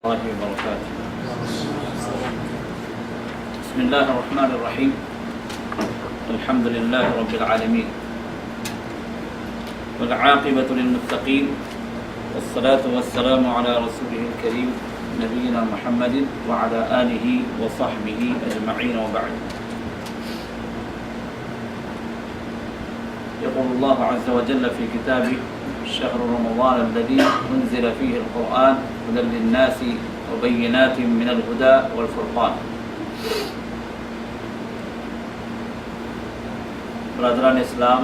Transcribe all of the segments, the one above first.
الله وبركاته. بسم الله الرحمن الرحيم. الحمد لله رب العالمين والعاقبة للمتقين والصلاة والسلام على رسوله الكريم نبينا محمد وعلى آله وصحبه أجمعين وبعد. يقول الله عز وجل في كتابه: شهر رمضان الذي أنزل فيه القرآن هدى للناس وبينات من الهدى والفرقان. برادران اسلام،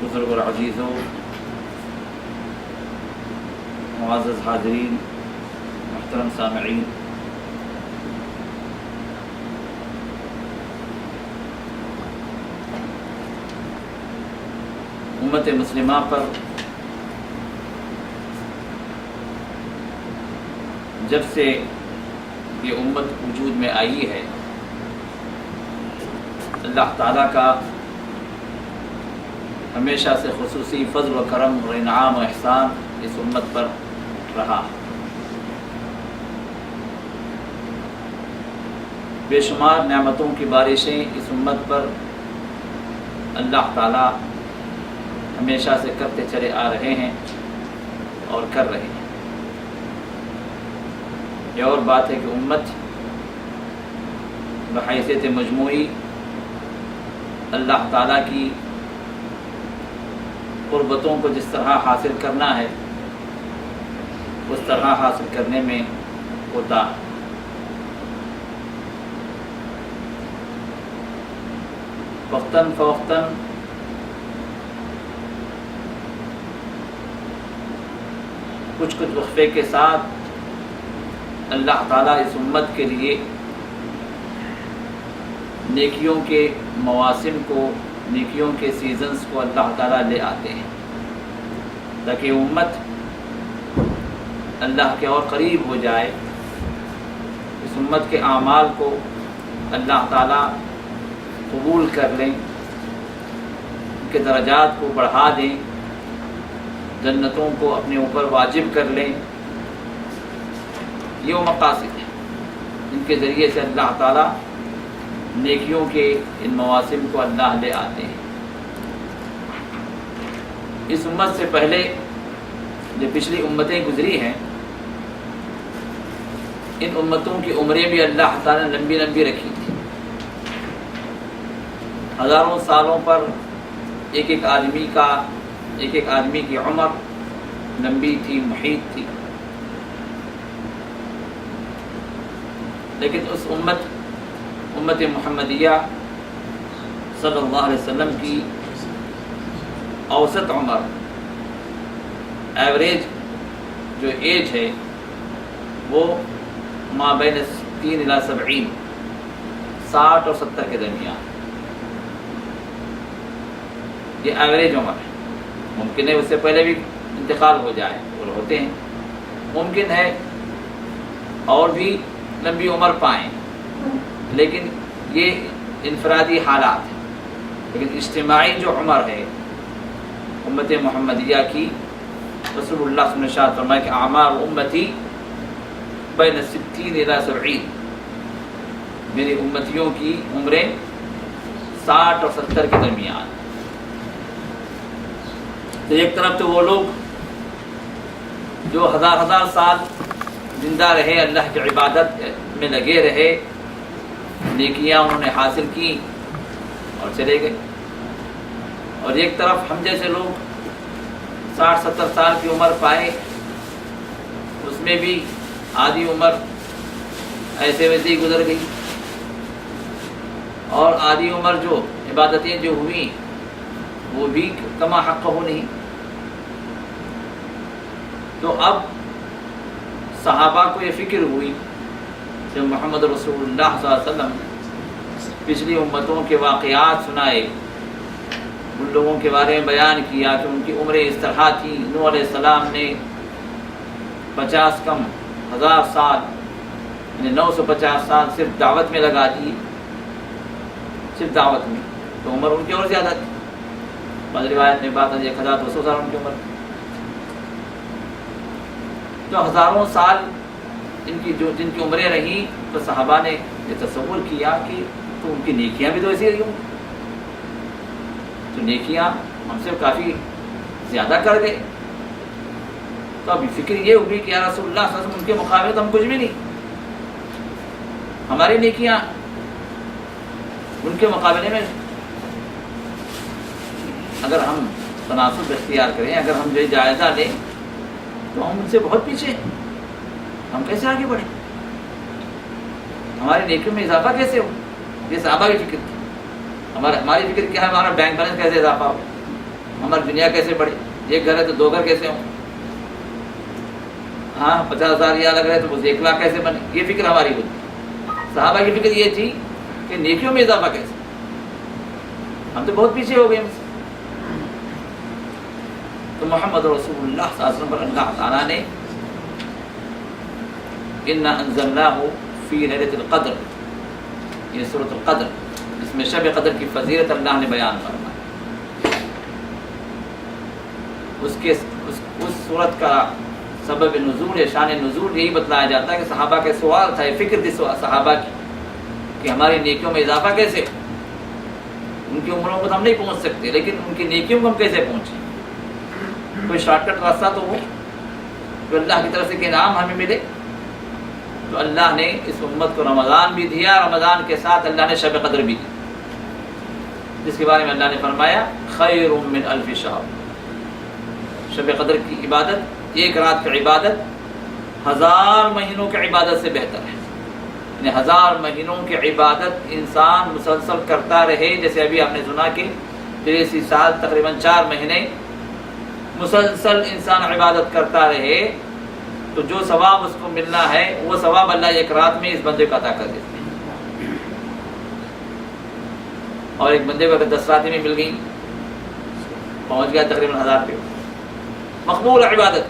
بزرگ اور عزیزوں، معزز حاضرین، محترم سامعین، امت مسلمہ پر جب سے یہ امت وجود میں آئی ہے، اللہ تعالیٰ کا ہمیشہ سے خصوصی فضل و کرم اور انعام و احسان اس امت پر رہا۔ بے شمار نعمتوں کی بارشیں اس امت پر اللہ تعالیٰ ہمیشہ سے کرتے چلے آ رہے ہیں اور کر رہے ہیں۔ یہ اور بات ہے کہ امت بحیثیت مجموعی اللہ تعالیٰ کی قربتوں کو جس طرح حاصل کرنا ہے اس طرح حاصل کرنے میں کوتاہ۔ وقتاً فوقتاً کچھ وقفے کے ساتھ اللہ تعالیٰ اس امت کے لیے نیکیوں کے مواسم کو، نیکیوں کے سیزنز کو اللہ تعالیٰ لے آتے ہیں تاکہ امت اللہ کے اور قریب ہو جائے، اس امت کے اعمال کو اللہ تعالیٰ قبول کر لیں، ان کے درجات کو بڑھا دیں، جنتوں کو اپنے اوپر واجب کر لیں۔ یہ وہ مقاصد ہیں جن کے ذریعے سے اللہ تعالیٰ نیکیوں کے ان مواسم کو اللہ لے آتے ہیں۔ اس امت سے پہلے جو پچھلی امتیں گزری ہیں، ان امتوں کی عمریں بھی اللہ تعالیٰ نے لمبی لمبی رکھی تھی۔ ہزاروں سالوں پر ایک ایک آدمی کی عمر لمبی تھی، محیط تھی، لیکن اس امت محمدیہ صلی اللہ علیہ وسلم کی اوسط عمر، ایوریج جو ایج ہے وہ ما بین 60 الی 70، 60 اور 70 کے درمیان، یہ ایوریج عمر ہے۔ ممکن ہے اس سے پہلے بھی انتقال ہو جائے، اور ہوتے ہیں، ممکن ہے اور بھی لمبی عمر پائیں، لیکن یہ انفرادی حالات ہیں۔ لیکن اجتماعی جو عمر ہے امت محمدیہ کی، رسول اللہ صلی اللہ علیہ وسلم نے ارشاد فرمایا کہ اعمار امتی بین 60 الی 70، میری امتیوں کی عمریں 60 اور 70 کے درمیان۔ تو ایک طرف تو وہ لوگ جو ہزار سال زندہ رہے، اللہ کی عبادت میں لگے رہے، نیکیاں انہوں نے حاصل کی اور چلے گئے، اور ایک طرف ہم جیسے لوگ 60-70 سال کی عمر پائے، اس میں بھی آدھی عمر ایسے ویسے ہی گزر گئی، اور آدھی عمر جو عبادتیں جو ہوئیں وہ بھی کما حق ہو نہیں۔ تو اب صحابہ کو یہ فکر ہوئی جب محمد رسول اللہ صلی اللہ علیہ وسلم پچھلی امتوں کے واقعات سنائے، ان لوگوں کے بارے میں بیان کیا کہ ان کی عمریں اس طرح تھیں۔ نوح علیہ السلام نے 50 کم 1000 سال، یعنی 950 سال صرف دعوت میں لگا دی، صرف دعوت میں، تو عمر ان کی اور زیادہ تھی۔ بعض روایت میں بات ہے 1200 سال ان کی عمر۔ تو تو ہزاروں سال جن کی عمریں رہیں، تو صحابہ نے یہ تصور کیا کہ تو ان کی نیکیاں بھی تو ایسی رہی ہوں، تو نیکیاں ہم سے کافی زیادہ کر گئے۔ تو اب فکر یہ ہوئی کہ یا رسول اللہ صلی اللہ علیہ وسلم ان کے مقابلے تو ہم کچھ بھی نہیں، ہماری نیکیاں ان کے مقابلے میں، اگر ہم تناسب اختیار کریں، اگر ہم جو جائزہ لیں تو ہم ان سے بہت پیچھے ہیں، ہم کیسے آگے بڑھیں، ہماری نیکیوں میں اضافہ کیسے ہو؟ یہ صحابہ کی فکر تھی۔ ہماری فکر کیا ہے؟ ہمارا بینک بیلنس کیسے اضافہ ہو، ہماری دنیا کیسے بڑھے، ایک گھر ہے تو 2 گھر کیسے ہوں، ہاں 50,000 یہ لگ رہا ہے تو 1 لاکھ کیسے بنے، یہ فکر ہماری ہوتی۔ صحابہ کی فکر یہ تھی کہ نیکیوں میں اضافہ کیسے، ہم تو بہت پیچھے ہو گئے ہم سے۔ تو محمد رسول اللہ صلی اللہ علیہ وسلم پر اللہ تعالیٰ نے اِنَّا أَنزَلْنَاهُ فِي لَيْلَةِ الْقَدْرِ، یہ سورۃ القدر، اس میں شب قدر کی فضیلت اللہ نے بیان فرمائی۔ اس سورت کا سبب نزول یا شان نزول یہی بتلایا جاتا ہے کہ صحابہ کے سوال تھا، فکر تھی صحابہ کی کہ ہماری نیکیوں میں اضافہ کیسے ہو، ان کی عمروں کو تو ہم نہیں پہنچ سکتے، لیکن ان کی نیکیوں کو ہم کیسے پہنچیں، کوئی شارٹ کٹ راستہ تو ہو جو اللہ کی طرف سے کہ انعام ہمیں ملے۔ تو اللہ نے اس امت کو رمضان بھی دیا، رمضان کے ساتھ اللہ نے شب قدر بھی دی، جس کے بارے میں اللہ نے فرمایا خیر من 1000 شہر، شب قدر کی عبادت، ایک رات کی عبادت 1000 مہینوں کی عبادت سے بہتر ہے۔ یعنی 1000 مہینوں کی عبادت انسان مسلسل کرتا رہے، جیسے ابھی آپ نے سنا کہ 83 سال تقریباً 4 مہینے مسلسل انسان عبادت کرتا رہے، تو جو ثواب اس کو ملنا ہے وہ ثواب اللہ ایک رات میں اس بندے کو عطا کر دیتے ہیں۔ اور ایک بندے کو اگر 10 راتیں میں مل گئیں، پہنچ گیا تقریباً 1000 روپے مقبول عبادت۔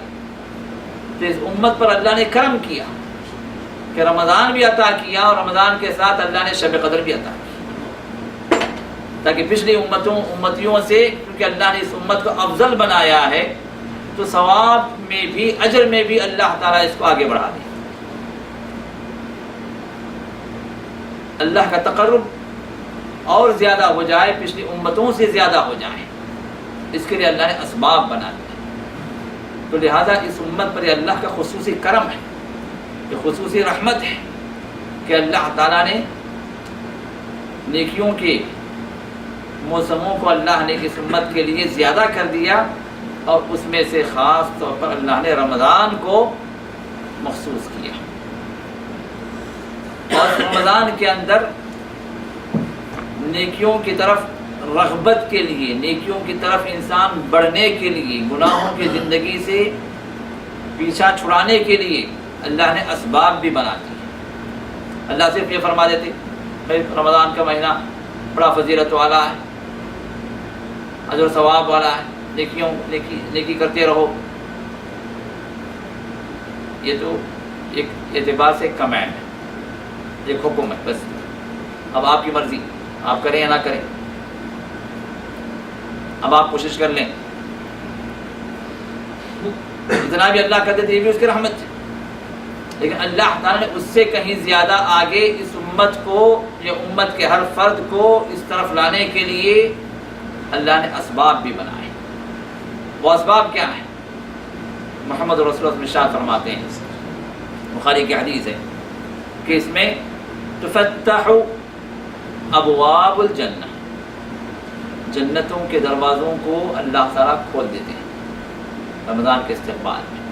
تو اس امت پر اللہ نے کرم کیا کہ رمضان بھی عطا کیا، اور رمضان کے ساتھ اللہ نے شب قدر بھی عطا کی، تاکہ پچھلی امتیوں سے، کیونکہ اللہ نے اس امت کو افضل بنایا ہے، تو ثواب میں بھی، اجر میں بھی اللہ تعالیٰ اس کو آگے بڑھا دے، اللہ کا تقرب اور زیادہ ہو جائے، پچھلی امتوں سے زیادہ ہو جائے، اس کے لیے اللہ نے اسباب بنا دیے۔ تو لہذا اس امت پر یہ اللہ کا خصوصی کرم ہے، یہ خصوصی رحمت ہے کہ اللہ تعالیٰ نے نیکیوں کے موسموں کو اللہ نے اس امت کے لیے زیادہ کر دیا، اور اس میں سے خاص طور پر اللہ نے رمضان کو مخصوص کیا۔ اور رمضان کے اندر نیکیوں کی طرف رغبت کے لیے، نیکیوں کی طرف انسان بڑھنے کے لیے، گناہوں کی زندگی سے پیچھا چھڑانے کے لیے اللہ نے اسباب بھی بنا دی۔ اللہ صرف یہ فرما دیتے بھائی رمضان کا مہینہ بڑا فضیلت والا ہے، اجر ثواب والا ہے، نیکی کرتے رہو، یہ تو ایک اعتبار سے کمینڈ ہے، ایک حکم ہے، بس اب آپ کی مرضی، آپ کریں یا نہ کریں، اب آپ کوشش کر لیں، اتنا بھی اللہ کر دیتے، یہ بھی اس کی رحمت ہے۔ لیکن اللہ تعالیٰ نے اس سے کہیں زیادہ آگے اس امت کو، یا امت کے ہر فرد کو اس طرف لانے کے لیے اللہ نے اسباب بھی بنائے۔ وہ اسباب کیا ہیں؟ محمد رسول اللہ ارشاد فرماتے ہیں، بخاری کی حدیث ہے کہ اس میں تفتح ابواب الجنہ، جنتوں کے دروازوں کو اللہ تعالیٰ کھول دیتے ہیں رمضان کے استقبال میں۔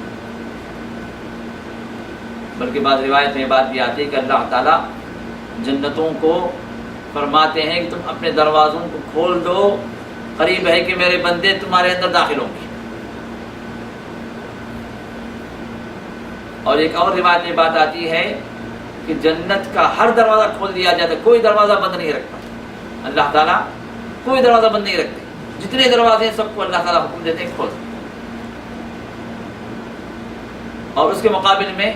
بلکہ بعض روایت میں یہ بات بھی آتی ہے کہ اللہ تعالیٰ جنتوں کو فرماتے ہیں کہ تم اپنے دروازوں کو کھول دو، قریب ہے کہ میرے بندے تمہارے اندر داخل ہوں گے۔ اور ایک اور روایت میں بات آتی ہے کہ جنت کا ہر دروازہ کھول دیا جاتا ہے، کوئی دروازہ بند نہیں رکھتا اللہ تعالیٰ، کوئی دروازہ بند نہیں رکھتے، جتنے دروازے ہیں سب کو اللہ تعالیٰ حکم دیتے ہیں کھول دو۔ اور اس کے مقابل میں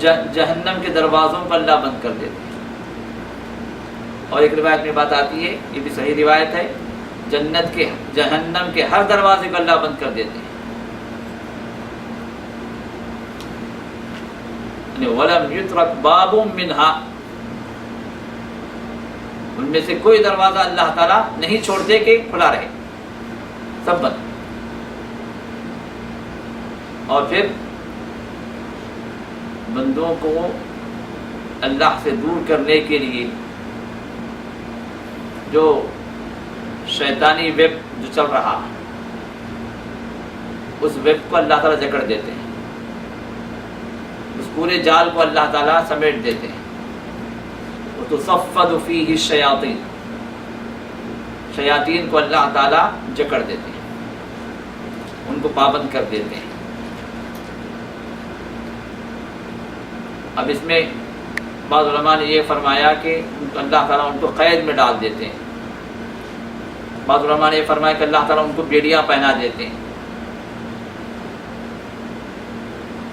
جہنم کے دروازوں کو اللہ بند کر دیتے ہیں۔ اور ایک روایت میں بات آتی ہے، یہ بھی صحیح روایت ہے، جہنم کے ہر دروازے کو اللہ بند کر دیتے ہیں۔ وَلَمْ يُتْرَكْ بَابٌ مِّنْهَا، ان میں سے کوئی دروازہ اللہ تعالیٰ نہیں چھوڑتے کہ کھلا رہے، سب بند۔ اور پھر بندوں کو اللہ سے دور کرنے کے لیے جو شیطانی ویب جو چل رہا، اس ویب کو اللہ تعالیٰ جکڑ دیتے ہیں، اس پورے جال کو اللہ تعالیٰ سمیٹ دیتے ہیں۔ وَتُصَفَّدُ فِيهِ الشَّيَاطِينُ، شیاطین کو اللہ تعالیٰ جکڑ دیتے ہیں، ان کو پابند کر دیتے ہیں۔ اب اس میں بعض علماء نے یہ فرمایا کہ اللہ تعالیٰ ان کو قید میں ڈال دیتے ہیں، بعض علماء نے یہ فرمایا کہ اللہ تعالیٰ ان کو بیڑیاں پہنا دیتے ہیں،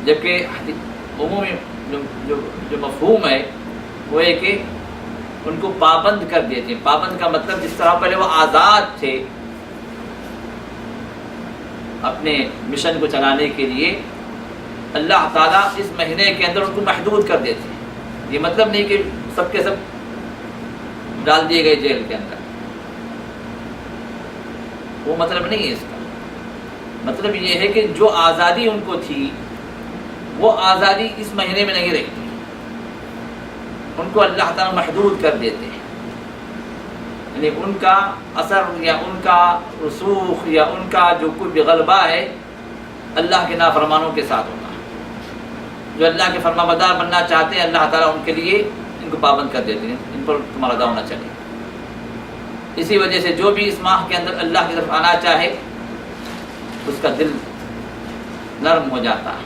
جبکہ عمومی جو مفہوم ہے وہ ہے کہ ان کو پابند کر دیتے ہیں۔ پابند کا مطلب جس طرح پہلے وہ آزاد تھے اپنے مشن کو چلانے کے لیے، اللہ تعالیٰ اس مہینے کے اندر ان کو محدود کر دیتے ہیں۔ یہ مطلب نہیں کہ سب کے سب ڈال دیے گئے جیل کے اندر، وہ مطلب نہیں ہے اس کا۔ مطلب یہ ہے کہ جو آزادی ان کو تھی وہ آزادی اس مہینے میں نہیں رہتی، ان کو اللہ تعالیٰ محدود کر دیتے ہیں، یعنی ان کا اثر یا ان کا رسوخ یا ان کا جو کوئی بھی غلبہ ہے اللہ کے نافرمانوں کے ساتھ ہوگا۔ جو اللہ کے فرما بردار بننا چاہتے ہیں اللہ تعالیٰ ان کے لیے ان کو پابند کر دیتے ہیں، ان پر تمہارا داؤ نہ چلے۔ اسی وجہ سے جو بھی اس ماہ کے اندر اللہ کی طرف آنا چاہے اس کا دل نرم ہو جاتا ہے،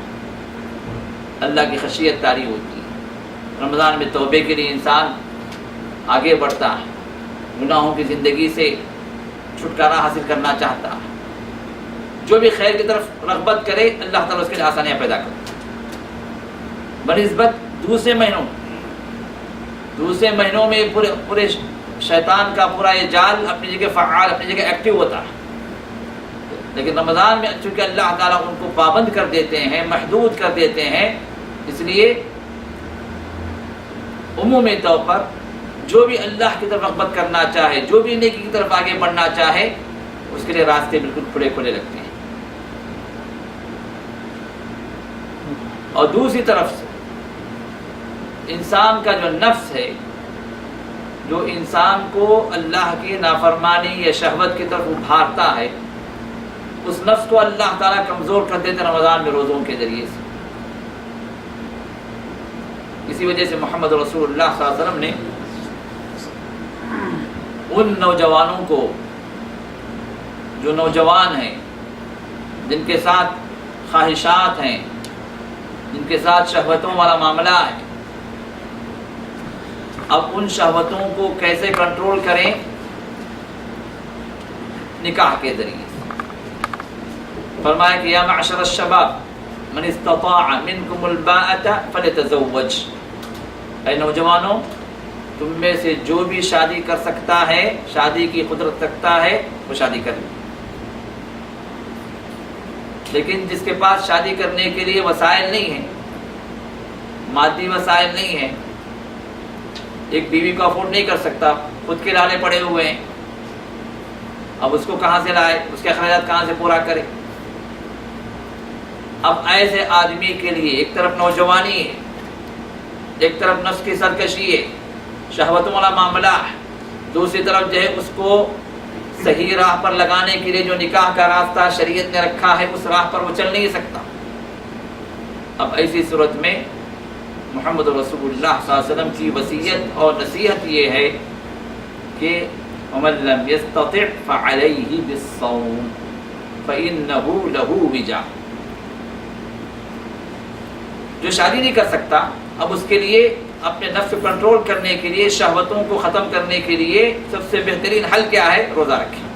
اللہ کی خشیت طاری ہوتی ہے۔ رمضان میں توبے کے لیے انسان آگے بڑھتا ہے، گناہوں کی زندگی سے چھٹکارا حاصل کرنا چاہتا ہے، جو بھی خیر کی طرف رغبت کرے اللہ تعالیٰ اس کے لیے آسانیاں پیدا کرتا ہے بنسبت دوسرے مہینوں میں پورے شیطان کا پورا یہ جال اپنی جگہ فعال، اپنی جگہ ایکٹیو ہوتا ہے، لیکن رمضان میں چونکہ اللہ تعالیٰ ان کو پابند کر دیتے ہیں، محدود کر دیتے ہیں، اس لیے عمومی طور پر جو بھی اللہ کی طرف رغبت کرنا چاہے، جو بھی نیکی کی طرف آگے بڑھنا چاہے، اس کے لیے راستے بالکل کھلے کھلے لگتے ہیں۔ اور دوسری طرف سے انسان کا جو نفس ہے، جو انسان کو اللہ کی نافرمانی یا شہوت کی طرف ابھارتا ہے، اس نفس کو اللہ تعالیٰ کمزور کر دیتے رمضان میں روزوں کے ذریعے سے۔ اسی وجہ سے محمد رسول اللہ صلی اللہ علیہ وسلم نے ان نوجوانوں کو جو نوجوان ہیں، جن کے ساتھ خواہشات ہیں، جن کے ساتھ شہوتوں والا معاملہ ہے، اب ان شہوتوں کو کیسے کنٹرول کریں؟ نکاح کے ذریعے سے۔ فرمایا کہ یا معشر الشباب من استطاع منکم الباءۃ فلیتزوج، اے نوجوانوں تم میں سے جو بھی شادی کر سکتا ہے، شادی کی قدرت رکھتا ہے، وہ شادی کر لے۔ لیکن جس کے پاس شادی کرنے کے لیے وسائل نہیں ہیں، مادی وسائل نہیں ہیں، ایک بیوی کو افورڈ نہیں کر سکتا، خود کے لالے پڑے ہوئے ہیں، اب اس کو کہاں سے لائے، اس کے اخراجات کہاں سے پورا کرے؟ اب ایسے آدمی کے لیے ایک طرف نوجوانی ہے، ایک طرف نفس کی سرکشی ہے، شہوتوں والا معاملہ ہے، دوسری طرف جو ہے اس کو صحیح راہ پر لگانے کے لیے جو نکاح کا راستہ شریعت نے رکھا ہے اس راہ پر وہ چل نہیں سکتا۔ اب ایسی صورت میں محمد رسول اللہ صلی اللہ علیہ وسلم کی وصیت اور نصیحت یہ ہے کہ وَمَن لَّمْ يَسْتَطِعْ فَعَلَيْهِ بِالصَّوْمِ فَإِنَّهُ لَهُ وِجَاءٌ، جو شادی نہیں کر سکتا، اب اس کے لیے اپنے نفس کو کنٹرول کرنے کے لیے، شہوتوں کو ختم کرنے کے لیے سب سے بہترین حل کیا ہے؟ روزہ رکھیں،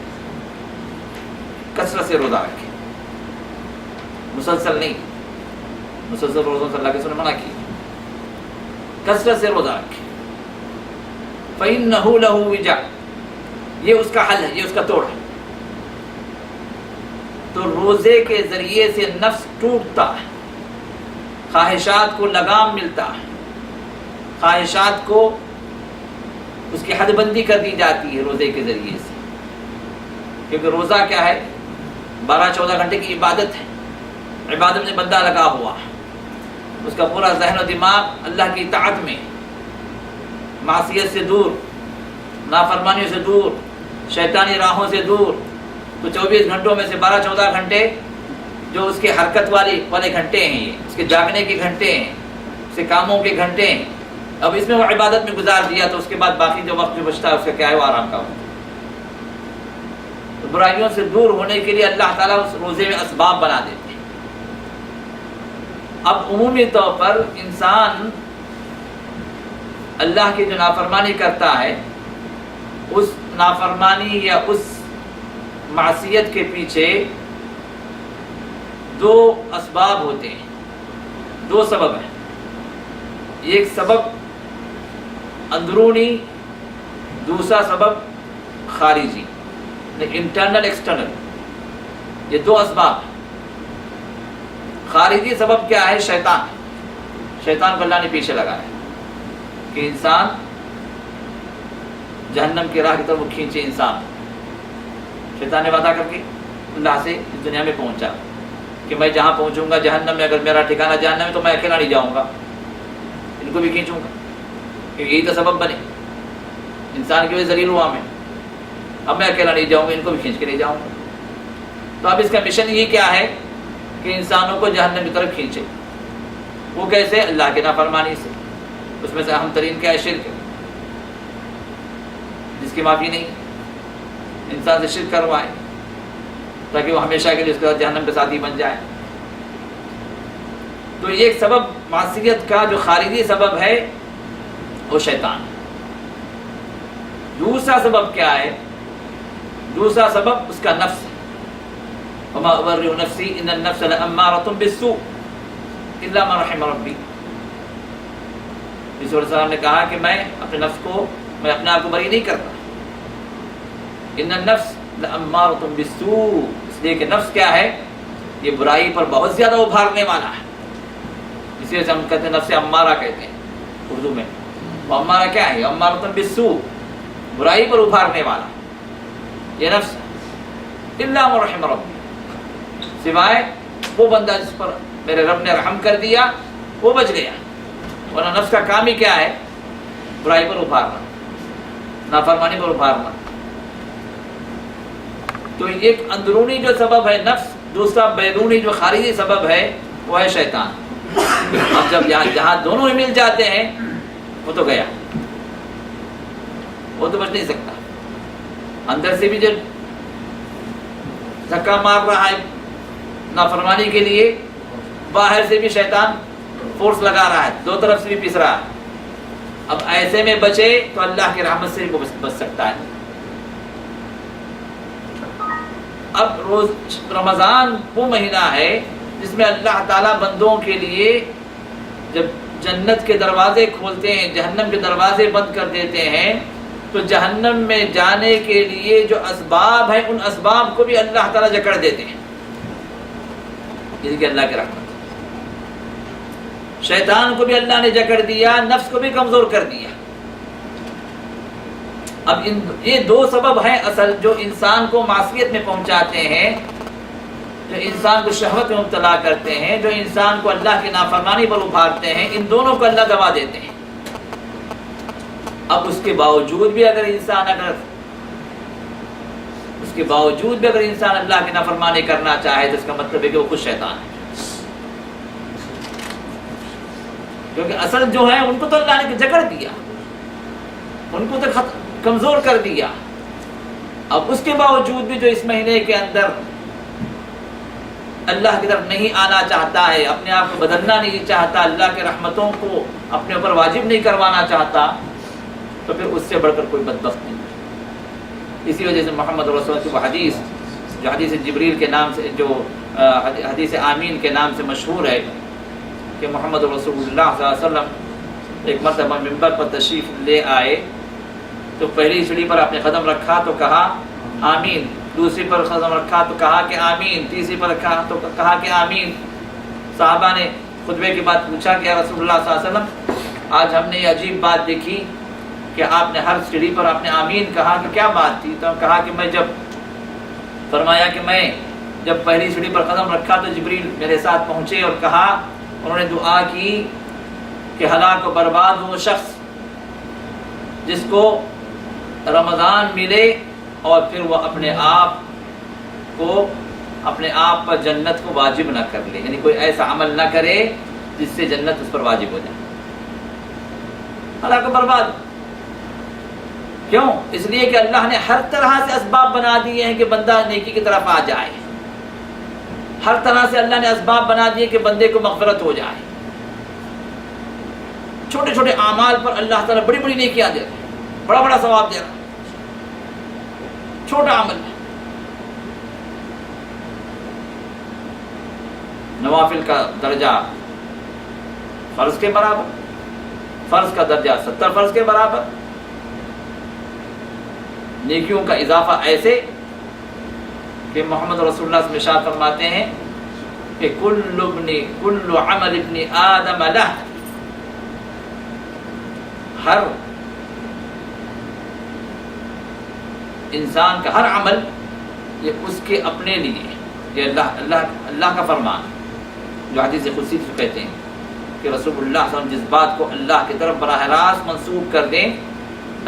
کثرت سے روزہ رکھیں، مسلسل نہیں، مسلسل روزوں سے اللہ کے رسول نے منع کی، کثرت سے روزہ رکھیں۔ فَإِنَّهُ لَهُ وِجَاءٌ، یہ اس کا حل ہے، یہ اس کا توڑ ہے۔ تو روزے کے ذریعے سے نفس ٹوٹتا ہے، خواہشات کو لگام ملتا ہے، خواہشات کو اس کی حد بندی کر دی جاتی ہے روزے کے ذریعے سے، کیونکہ روزہ کیا ہے؟ 12-14 گھنٹے کی عبادت ہے، عبادت میں بندہ لگا ہوا ہے، اس کا پورا ذہن و دماغ اللہ کی اطاعت میں، معصیت سے دور، نافرمانیوں سے دور، شیطانی راہوں سے دور۔ تو 24 گھنٹوں میں سے 12-14 گھنٹے جو اس کے حرکت والے گھنٹے ہیں، اس کے جاگنے کے گھنٹے ہیں، اس کے کاموں کے گھنٹے ہیں، اب اس میں وہ عبادت میں گزار دیا تو اس کے بعد باقی جو وقت جو بچتا ہے اس کا کیا ہے؟ وہ آرام کا وقت۔ تو برائیوں سے دور ہونے کے لیے اللہ تعالیٰ اس روزے میں اسباب بنا دیتے ہیں۔ اب عمومی طور پر انسان اللہ کی جو نافرمانی کرتا ہے، اس نافرمانی یا اس معصیت کے پیچھے دو اسباب ہوتے ہیں، دو سبب ہیں۔ ایک سبب اندرونی، دوسرا سبب خارجی، انٹرنل ایکسٹرنل، یہ دو اسباب ہیں۔ خارجی سبب کیا ہے؟ شیطان کو اللہ نے پیچھے لگایا ہے کہ انسان جہنم کی راہ کی طرف کھینچے۔ انسان شیطان نے وعدہ کر کے اللہ سے اس دنیا میں پہنچا کہ میں جہاں پہنچوں گا جہنم میں، اگر میرا ٹھکانہ جہنم ہے تو میں اکیلا نہیں جاؤں گا، ان کو بھی کھینچوں گا، کیونکہ یہی تو سبب بنے انسان کی وجہ ذلیل ہوا میں، اب میں اکیلا نہیں جاؤں گا، ان کو بھی کھینچ کے نہیں جاؤں گا۔ تو اب اس کا مشن یہ کیا ہے کہ انسانوں کو جہنم کی طرف کھینچے۔ وہ کیسے؟ اللہ کی نافرمانی سے۔ اس میں سے اہم ترین کیا ہے؟ شرک، جس کی معافی نہیں، انسان سے شرک کروائے تاکہ وہ ہمیشہ کے لیے اس کے ساتھ جہنم کے ساتھی بن جائے۔ تو یہ ایک سبب معصیت کا جو خارجی سبب ہے وہ شیطان ہے۔ دوسرا سبب کیا ہے؟ دوسرا سبب اس کا نفس ہے۔ وما ابرئ نفسی ان النفس لامارۃ بالسوء الا ما رحم ربی۔ رسول اللہ صلی اللہ علیہ وسلم نے کہا کہ میں اپنے نفس کو، میں اپنے آپ کو بری نہیں کرتا۔ ان النفس لامارۃ بالسوء، اس لیے کہ نفس کیا ہے؟ یہ برائی پر بہت زیادہ ابھارنے والا ہے۔ اسی وجہ سے ہم کہتے ہیں نفس امارہ کہتے ہیں اردو میں۔ وہ امارہ کیا ہے؟ امارۃ بالسوء، برائی پر ابھارنے والا یہ نفس ہے۔ الا ما رحم ربی، سوائے وہ بندہ جس پر میرے رب نے رحم کر دیا وہ بچ گیا، ورنہ نفس کا کام ہی کیا ہے؟ برائی پر ابھارنا، نافرمانی پر ابھارنا۔ تو ایک اندرونی جو سبب ہے نفس، دوسرا بیرونی جو خارجی سبب ہے وہ ہے شیطان۔ اب جب جہاں دونوں ہی مل جاتے ہیں وہ تو گیا، وہ تو بچ نہیں سکتا۔ اندر سے بھی جو دھکا مار رہا ہے نافرمانی کے لیے، باہر سے بھی شیطان فورس لگا رہا ہے، دو طرف سے بھی پس رہا ہے۔ اب ایسے میں بچے تو اللہ کی رحمت سے بھی بچ سکتا ہے۔ اب رمضان وہ مہینہ ہے جس میں اللہ تعالیٰ بندوں کے لیے جب جنت کے دروازے کھولتے ہیں، جہنم کے دروازے بند کر دیتے ہیں، تو جہنم میں جانے کے لیے جو اسباب ہیں ان اسباب کو بھی اللہ تعالیٰ جکڑ دیتے ہیں، جس کی اللہ کی رحمت۔ شیطان کو بھی اللہ نے جکڑ دیا، نفس کو بھی کمزور کر دیا۔ اب یہ دو سبب ہیں اصل جو انسان کو معصیت میں پہنچاتے ہیں، جو انسان کو شہوت میں مبتلا کرتے ہیں، جو انسان کو اللہ کی نافرمانی پر ابھارتے ہیں، ان دونوں کو اللہ دبا دیتے ہیں۔ اب اس کے باوجود بھی اگر انسان اللہ کی نافرمانی کرنا چاہے تو اس کا مطلب ہے کہ وہ خود شیطان ہے، کیونکہ اصل جو ہے ان کو تو اللہ نے جکڑ دیا، ان کو تو کمزور کر دیا۔ اب اس کے باوجود بھی جو اس مہینے کے اندر اللہ کی طرف نہیں آنا چاہتا ہے، اپنے آپ کو بدلنا نہیں چاہتا، اللہ کے رحمتوں کو اپنے اوپر واجب نہیں کروانا چاہتا، تو پھر اس سے بڑھ کر کوئی بدبخت نہیں۔ اسی وجہ سے محمد رسول اللہ کی وہ حدیث جو حدیث جبریل کے نام سے، جو حدیث آمین کے نام سے مشہور ہے، کہ محمد رسول اللہ صلی اللہ علیہ وسلم ایک مرتبہ ممبر پر تشریف لے آئے تو پہلی سیڑھی پر آپ نے قدم رکھا تو کہا آمین، دوسری پر قدم رکھا تو کہا کہ آمین، تیسری پر رکھا تو کہا کہ آمین۔ صحابہ نے خطبے کے بعد پوچھا کہ یا رسول اللہ صلی اللہ علیہ وسلم آج ہم نے یہ عجیب بات دیکھی کہ آپ نے ہر سیڑھی پر آپ نے آمین کہا، کہ کیا بات تھی؟ تو کہا کہ میں فرمایا کہ میں جب پہلی سیڑھی پر قدم رکھا تو جبریل میرے ساتھ پہنچے اور کہا، انہوں نے دعا کی کہ ہلاک و برباد ہو وہ شخص جس کو رمضان ملے اور پھر وہ اپنے آپ پر جنت کو واجب نہ کر لے، یعنی کوئی ایسا عمل نہ کرے جس سے جنت اس پر واجب ہو جائے۔ ہلاک و برباد کیوں؟ اس لیے کہ اللہ نے ہر طرح سے اسباب بنا دیے ہیں کہ بندہ نیکی کی طرف آ جائے، ہر طرح سے اللہ نے اسباب بنا دیے کہ بندے کو مغفرت ہو جائے۔ چھوٹے چھوٹے اعمال پر اللہ تعالیٰ بڑی بڑی نیکیاں دے رہے ہیں، بڑا بڑا ثواب دے رہا ہے، چھوٹا عمل ہے۔ نوافل کا درجہ فرض کے برابر، فرض کا درجہ 70 فرض کے برابر، نیکیوں کا اضافہ ایسے کہ محمد رسول اللہ صلی اللہ علیہ وسلم ارشاد فرماتے ہیں کہ کل عمل ابن آدم لہ، ہر انسان کا ہر عمل یہ اس کے اپنے لیے، یہ اللہ کا فرمان جو حدیث قدسی سے کہتے ہیں کہ رسول اللہ صلی اللہ علیہ وسلم جس بات کو اللہ کی طرف براہ راست منسوب کر دیں،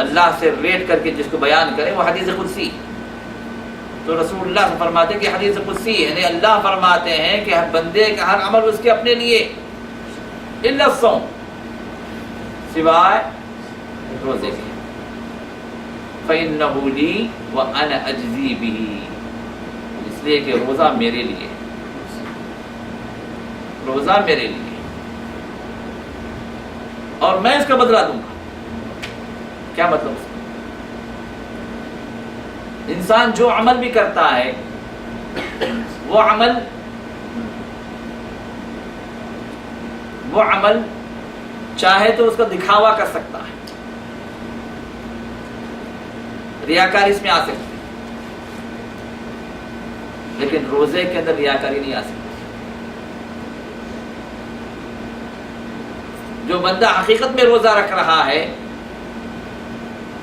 اللہ سے ریٹ کر کے جس کو بیان کریں، وہ حدیث قدسی۔ تو رسول اللہ سے فرماتے ہیں کہ حدیث قدسی یعنی اللہ فرماتے ہیں کہ ہر بندے کا ہر عمل اس کے اپنے لیے، الا الصوم، سوائے روزے کے، فإنه لي وأنا أجزي به، اس لیے کہ روزہ میرے لیے، روزہ میرے لیے اور میں اس کا بدلہ دوں گا۔ کیا مطلب اس کا؟ انسان جو عمل بھی کرتا ہے وہ عمل چاہے تو اس کا دکھاوا کر سکتا ہے، ریاکاری اس میں آ سکتی ہے، لیکن روزے کے اندر ریاکاری نہیں آ سکتی۔ جو بندہ حقیقت میں روزہ رکھ رہا ہے،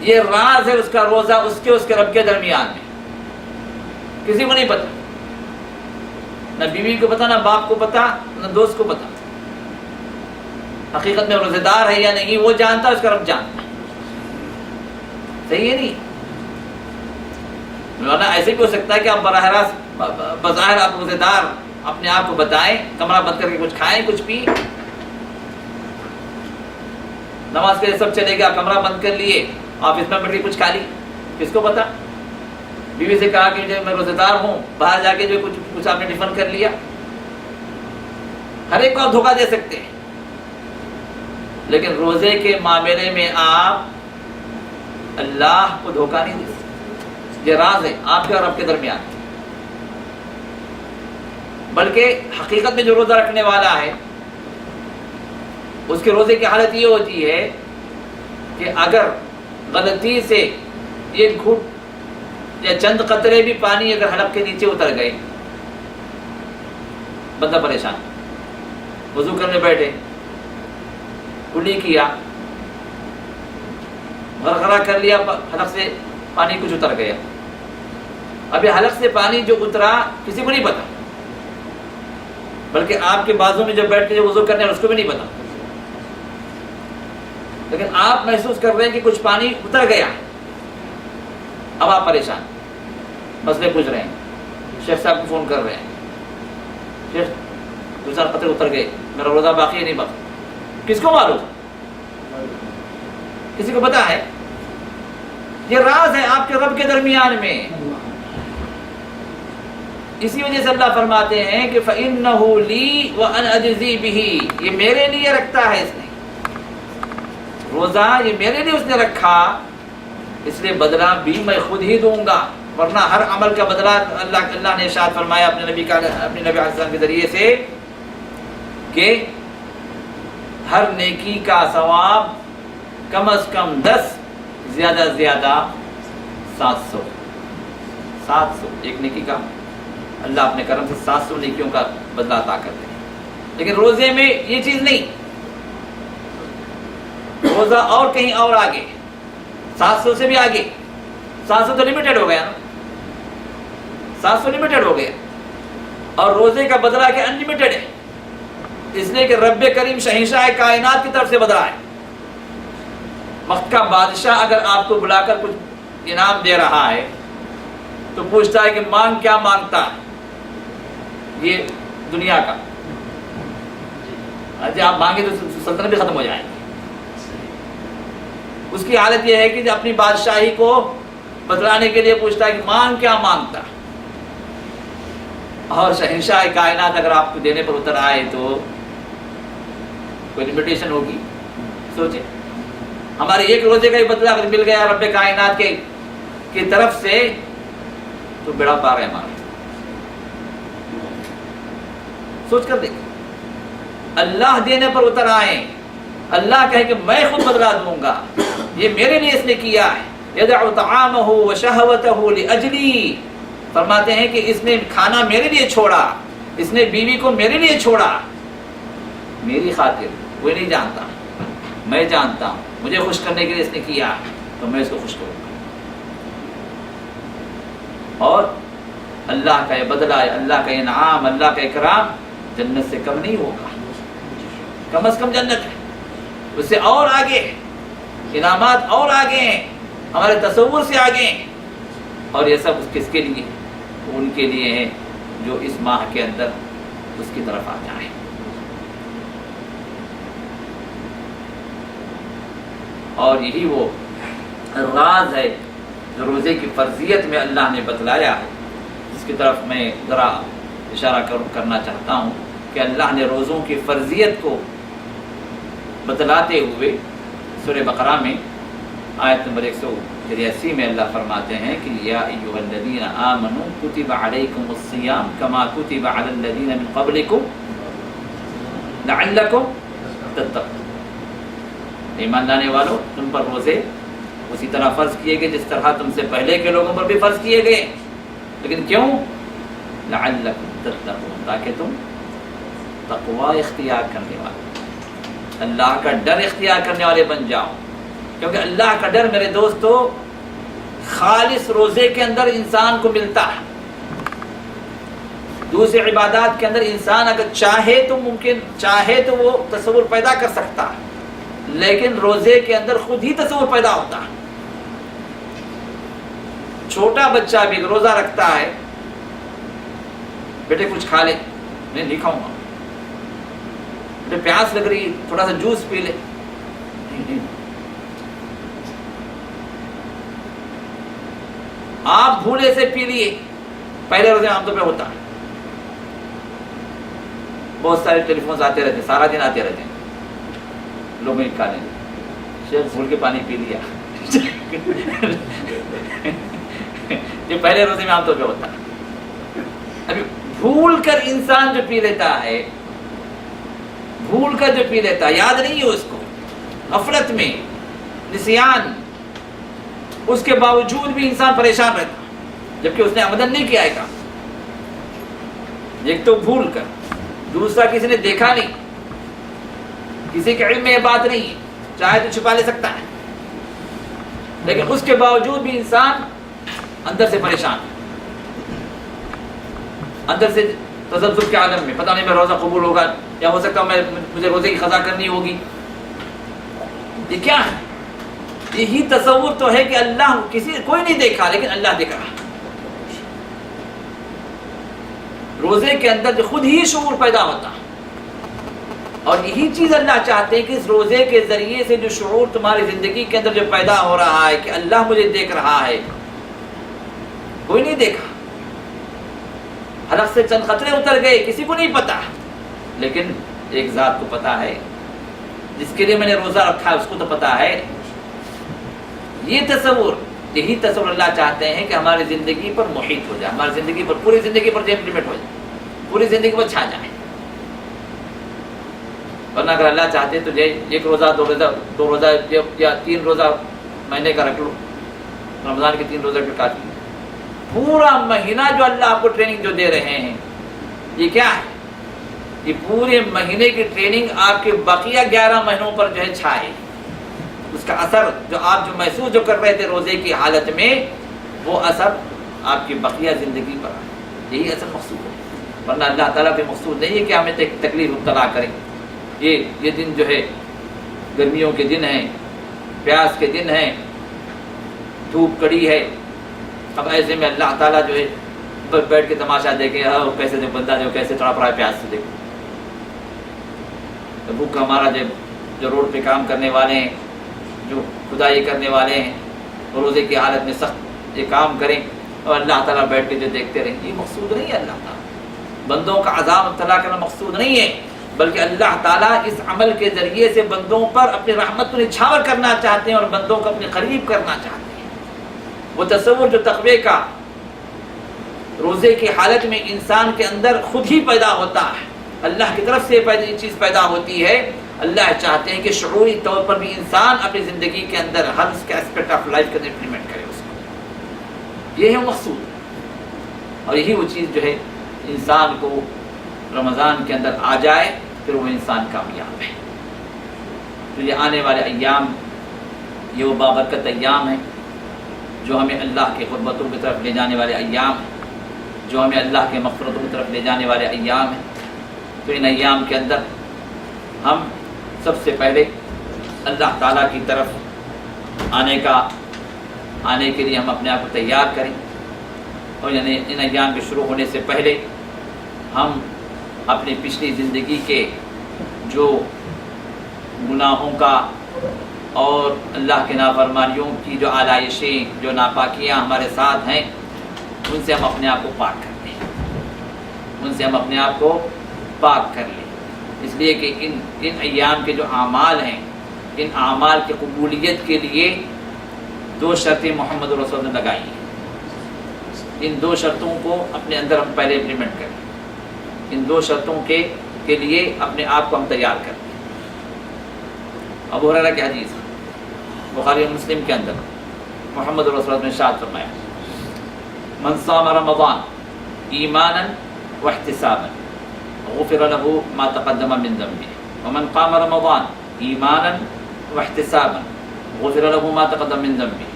یہ راز ہے اس کا روزہ اس کے رب کے درمیان میں، کسی کو نہیں پتا، نہ بیوی کو پتا، نہ باپ کو پتا، نہ دوست کو پتا۔ حقیقت میں روزے دار ہے یا نہیں وہ جانتا، اس کا رب جانتا ہے۔ صحیح ہے نہیں؟ ورنہ ایسے بھی ہو سکتا ہے کہ آپ براہ راست بظاہر آپ روزے دار اپنے آپ کو بتائیں، کمرہ بند کر کے کچھ کھائیں کچھ پی، نماز کے سب چلے گا، کمرہ بند کر لیے، آفس میں بیٹھ کے کچھ کھا لی، کس کو پتا؟ بیوی سے کہا کہ میں روزے دار ہوں، باہر جا کے جو کچھ آپ نے ٹفن کر لیا۔ ہر ایک کو آپ دھوکہ دے سکتے ہیں، لیکن روزے کے معاملے میں آپ اللہ کو دھوکہ نہیں دے سکتے۔ یہ راز ہے آپ کے اور رب کے درمیان، بلکہ حقیقت میں جو روزہ رکھنے والا ہے اس کے روزے کی حالت یہ ہوتی ہے کہ اگر غلطی سے ایک گھٹ یا چند قطرے بھی پانی اگر حلق کے نیچے اتر گئے، بندہ پریشان، وضو کرنے بیٹھے، کلی کیا، غرغرہ کر لیا، حلق سے پانی کچھ اتر گیا، ابھی حلق سے پانی جو اترا کسی کو نہیں پتا، بلکہ آپ کے بازو میں جو بیٹھ کے جو وضو کرنے اس کو بھی نہیں پتا، لیکن آپ محسوس کر رہے ہیں کہ کچھ پانی اتر گیا، اب آپ پریشان، مسئلے پوچھ رہے ہیں، شیخ صاحب کو فون کر رہے ہیں، شیخ دو چار قطرے اتر گئے، میرا روزہ باقی ہے نہیں باقی؟ کس کو معلوم؟ کسی کو پتا ہے؟ یہ راز ہے آپ کے رب کے درمیان میں۔ اسی وجہ سے اللہ فرماتے ہیں کہ فَإِنَّهُ لِي وَأَنَا أَجْزِي بِهِ، یہ میرے لیے رکھتا ہے اس نے روزہ، یہ میرے لیے اس نے رکھا، اس لیے بدلہ بھی میں خود ہی دوں گا، ورنہ ہر عمل کا بدلہ اللہ نے ارشاد فرمایا اپنے نبی علیہ السلام کے ذریعے سے کہ ہر نیکی کا ثواب کم از کم 10، زیادہ سے زیادہ 700 ایک نیکی کا اللہ اپنے کرم سے 700 نیکیوں کا بدلہ عطا کرتے ہیں۔ لیکن روزے میں یہ چیز نہیں، روزہ اور کہیں اور آگے، 700 سے بھی آگے، 700 تو لمیٹڈ ہو گیا نا، 700 لمیٹڈ ہو گیا، اور روزے کا بدلہ کہ انلمیٹڈ ہے، اس لیے کہ رب کریم شہنشاہ کائنات کی طرف سے بدلہ ہے۔ وقت کا بادشاہ اگر آپ کو بلا کر کچھ انعام دے رہا ہے تو پوچھتا ہے کہ مانگ کیا مانگتا ہے، یہ دنیا کا، آپ مانگے تو سلطنت بھی ختم ہو جائے گی۔ اس کی حالت یہ ہے کہ اپنی بادشاہی کو بتلانے کے لیے پوچھتا ہے کہ مانگ کیا مانگتا، اور شہنشاہ کائنات اگر آپ کو دینے پر اتر آئے تو کوئی لمیٹیشن ہوگی؟ سوچیں، ہمارے ایک روزے کا ہی بدلہ اگر مل گیا رب کائنات کی طرف سے تو بیڑا پار ہے ہمارا۔ سوچ کر دیکھیں، اللہ دینے پر اتر آئے، اللہ کہے کہ میں خود بدلہ دوں گا، یہ میرے لیے اس نے کیا ہے، یدع طعامہ وشہوتہ لاجلی، فرماتے ہیں کہ اس نے کھانا میرے لیے چھوڑا، اس نے بیوی کو میرے لیے چھوڑا، میری خاطر، کوئی نہیں جانتا، میں جانتا ہوں، مجھے خوش کرنے کے لیے اس نے کیا تو میں اس کو خوش کروں گا۔ اور اللہ کا یہ بدلہ، اللہ کا انعام، اللہ کا اکرام جنت سے کم نہیں ہوگا، کم از کم جنت ہے، اس سے اور آگے ہے، انعامات اور آگے ہیں، ہمارے تصور سے آگے ہیں، اور یہ سب کس کے لیے؟ ان کے لیے ہیں جو اس ماہ کے اندر اس کی طرف آ جائیں۔ اور یہی وہ راز ہے جو روزے کی فرضیت میں اللہ نے بتلایا ہے، جس کی طرف میں ذرا اشارہ کرنا چاہتا ہوں کہ اللہ نے روزوں کی فرضیت کو بتلاتے ہوئے سورہ بقرہ میں آیت نمبر 183 میں اللہ فرماتے ہیں کہ یا ایھا الذین آمنوا کتب علیکم الصیام کما کتب علی الذین من قبلکم لعلکم تتقون، ایمان لانے والوں، تم پر روزے اسی طرح فرض کیے گئے جس طرح تم سے پہلے کے لوگوں پر بھی فرض کیے گئے، لیکن کیوں؟ لعلکم تتقون، تاکہ تم تقوی اختیار کرنے والے، اللہ کا ڈر اختیار کرنے والے بن جاؤ، کیونکہ اللہ کا ڈر میرے دوستو خالص روزے کے اندر انسان کو ملتا ہے۔ دوسری عبادات کے اندر انسان اگر چاہے تو ممکن چاہے تو وہ تصور پیدا کر سکتا ہے، لیکن روزے کے اندر خود ہی تصور پیدا ہوتا ہے۔ چھوٹا بچہ بھی روزہ رکھتا ہے، بیٹے کچھ کھا لے، میں نہیں کھاؤں گا، بیٹے پیاس لگ رہی تھوڑا سا جوس پی لے، نہیں۔ آپ بھولے سے پی لیے، پہلے روزے عام طور پہ ہوتا ہے، بہت سارے ٹیلی فونز آتے رہتے، سارا دن آتے رہتے ہیں، لوگ میں کھا لیں گے، شیخ بھول کے پانی پی لیا، یہ پہلے روزے میں عام طور پہ ہوتا ہے۔ ابھی بھول کر انسان جو پی لیتا ہے، بھول کر جو پی لیتا ہے، یاد نہیں ہے اس کو، غفلت میں، نسیان، اس کے باوجود بھی انسان پریشان رہتا جبکہ اس نے عمدن نہیں کیا ہے کام۔ ایک تو بھول کر، دوسرا کسی نے دیکھا نہیں، کسی کے علم میں یہ بات نہیں ہے، چاہے تو چھپا لے سکتا ہے، لیکن اس کے باوجود بھی انسان اندر سے پریشان، اندر سے تذبذب کے عالم میں، پتہ نہیں میں روزہ قبول ہوگا یا ہو سکتا ہے مجھے روزے کی قضا کرنی ہوگی۔ یہ کیا ہے؟ یہی تصور تو ہے کہ اللہ کوئی نہیں دیکھا لیکن اللہ دیکھ رہا۔ روزے کے اندر جو خود ہی شعور پیدا ہوتا، اور یہی چیز اللہ چاہتے ہیں کہ اس روزے کے ذریعے سے جو شعور تمہاری زندگی کے اندر جو پیدا ہو رہا ہے کہ اللہ مجھے دیکھ رہا ہے، کوئی نہیں دیکھا، حلق سے چند خطرے اتر گئے، کسی کو نہیں پتا، لیکن ایک ذات کو پتا ہے، جس کے لیے میں نے روزہ رکھا ہے اس کو تو پتا ہے۔ یہ تصور، یہی تصور اللہ چاہتے ہیں کہ ہماری زندگی پر محیط ہو جائے، ہماری زندگی پر، پوری زندگی پر امپلیمنٹ ہو جائے، پوری زندگی پر چھا جائے۔ ورنہ اگر اللہ چاہتے تو ایک روزہ، دو روزہ یا 3 روزہ مہینے کا رکھ لو، رمضان کے 3 روزے پہ کافی۔ پورا مہینہ جو اللہ آپ کو ٹریننگ جو دے رہے ہیں، یہ کیا ہے؟ یہ پورے مہینے کی ٹریننگ آپ کے بقیہ 11 مہینوں پر جو ہے چھائے، اس کا اثر جو آپ جو محسوس جو کر رہے تھے روزے کی حالت میں، وہ اثر آپ کی بقیہ زندگی پر آئے۔ یہی اصل مقصود ہے، ورنہ اللہ تعالیٰ کے مقصود نہیں ہے کہ ہمیں تکلیف مبتلا کریں۔ یہ دن جو ہے گرمیوں کے دن ہیں، پیاس کے دن ہیں، دھوپ کڑی ہے، اب ایسے میں اللہ تعالیٰ جو ہے بیٹھ کے تماشا دیکھے، کیسے جو بندہ جو کیسے تڑپ رہا ہے پیاس سے، دیکھو تو بھوک ہمارا جو روڈ پہ کام کرنے والے ہیں، جو خدائی کرنے والے ہیں، روزے کی حالت میں سخت یہ کام کریں اور اللہ تعالیٰ بیٹھ کے جو دیکھتے رہیں، یہ مقصود نہیں ہے۔ اللہ تعالیٰ بندوں کا عذاب مبتلا کرنا مقصود نہیں ہے، بلکہ اللہ تعالیٰ اس عمل کے ذریعے سے بندوں پر اپنی رحمت کو نچھاور کرنا چاہتے ہیں اور بندوں کو اپنے قریب کرنا چاہتے ہیں۔ وہ تصور جو تقوی کا روزے کی حالت میں انسان کے اندر خود ہی پیدا ہوتا ہے، اللہ کی طرف سے یہ چیز پیدا ہوتی ہے، اللہ چاہتے ہیں کہ شعوری طور پر بھی انسان اپنی زندگی کے اندر ہر اس کے اسپیکٹ آف لائف کے اندر امپلیمنٹ کرے اس کو۔ یہ ہے مقصود، اور یہی وہ چیز جو ہے انسان کو رمضان کے اندر آ جائے، پھر وہ انسان کامیاب ہے۔ تو یہ آنے والے ایام، یہ وہ بابرکت ایام ہیں جو ہمیں اللہ کے قربتوں کی طرف لے جانے والے ایام ہیں، جو ہمیں اللہ کے مغفرتوں کی طرف لے جانے والے ایام ہیں۔ تو ان ایام کے اندر ہم سب سے پہلے اللہ تعالیٰ کی طرف آنے کے لیے ہم اپنے آپ کو تیار کریں، اور یعنی ان ایام کے شروع ہونے سے پہلے ہم اپنی پچھلی زندگی کے جو گناہوں کا اور اللہ کے نافرمانیوں کی جو آلائشیں، جو ناپاکیاں ہمارے ساتھ ہیں، ان سے ہم اپنے آپ کو پاک کر لیں، ان سے ہم اپنے آپ کو پاک کر لیں، اس لیے کہ ان ایام کے جو اعمال ہیں، ان اعمال کی قبولیت کے لیے 2 شرطیں محمد رسول نے لگائی ہیں۔ ان 2 شرطوں کو اپنے اندر ہم پہلے امپلیمنٹ کریں، ان 2 شرطوں کے لیے اپنے آپ کو ہم تیار کریں۔ ابو ہریرہ کی حدیث بخاری و مسلم کے اندر محمد رسول نے ارشاد فرمایا، من صام رمضان ایمانا واحتسابا غفر له ما تقدم من ذنبه ومن قام رمضان ایمانا واحتسابا غفر له ما تقدم من ذنبه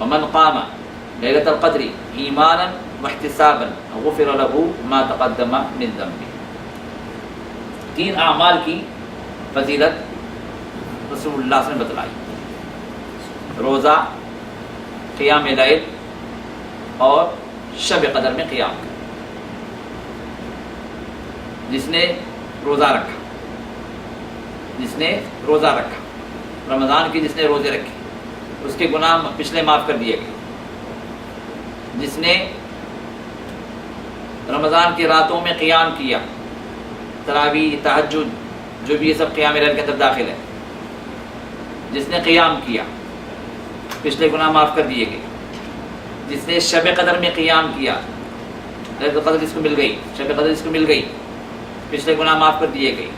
ومن قام ليلة القدر ایمانا واحتسابا غفر له ما تقدم من ذنبه۔ 3 اعمال کی فضیلت رسول اللہ صلی اللہ علیہ وسلم نے بتلائی، روزہ، قیام لیل اور شب قدر میں قیام کرنا۔ جس نے روزہ رکھا رمضان کی، جس نے روزے رکھے اس کے گناہ پچھلے معاف کر دیے گئے۔ جس نے رمضان کی راتوں میں قیام کیا، تراویح، تہجد، جو بھی یہ سب قیام لیل کے اندر داخل ہے، جس نے قیام کیا پچھلے گناہ معاف کر دیے گئے۔ جس نے شب قدر میں قیام کیا، لیلۃ القدر جس کو مل گئی، شب قدر جس کو مل گئی، پچھلے گناہ معاف کر دیے گئے۔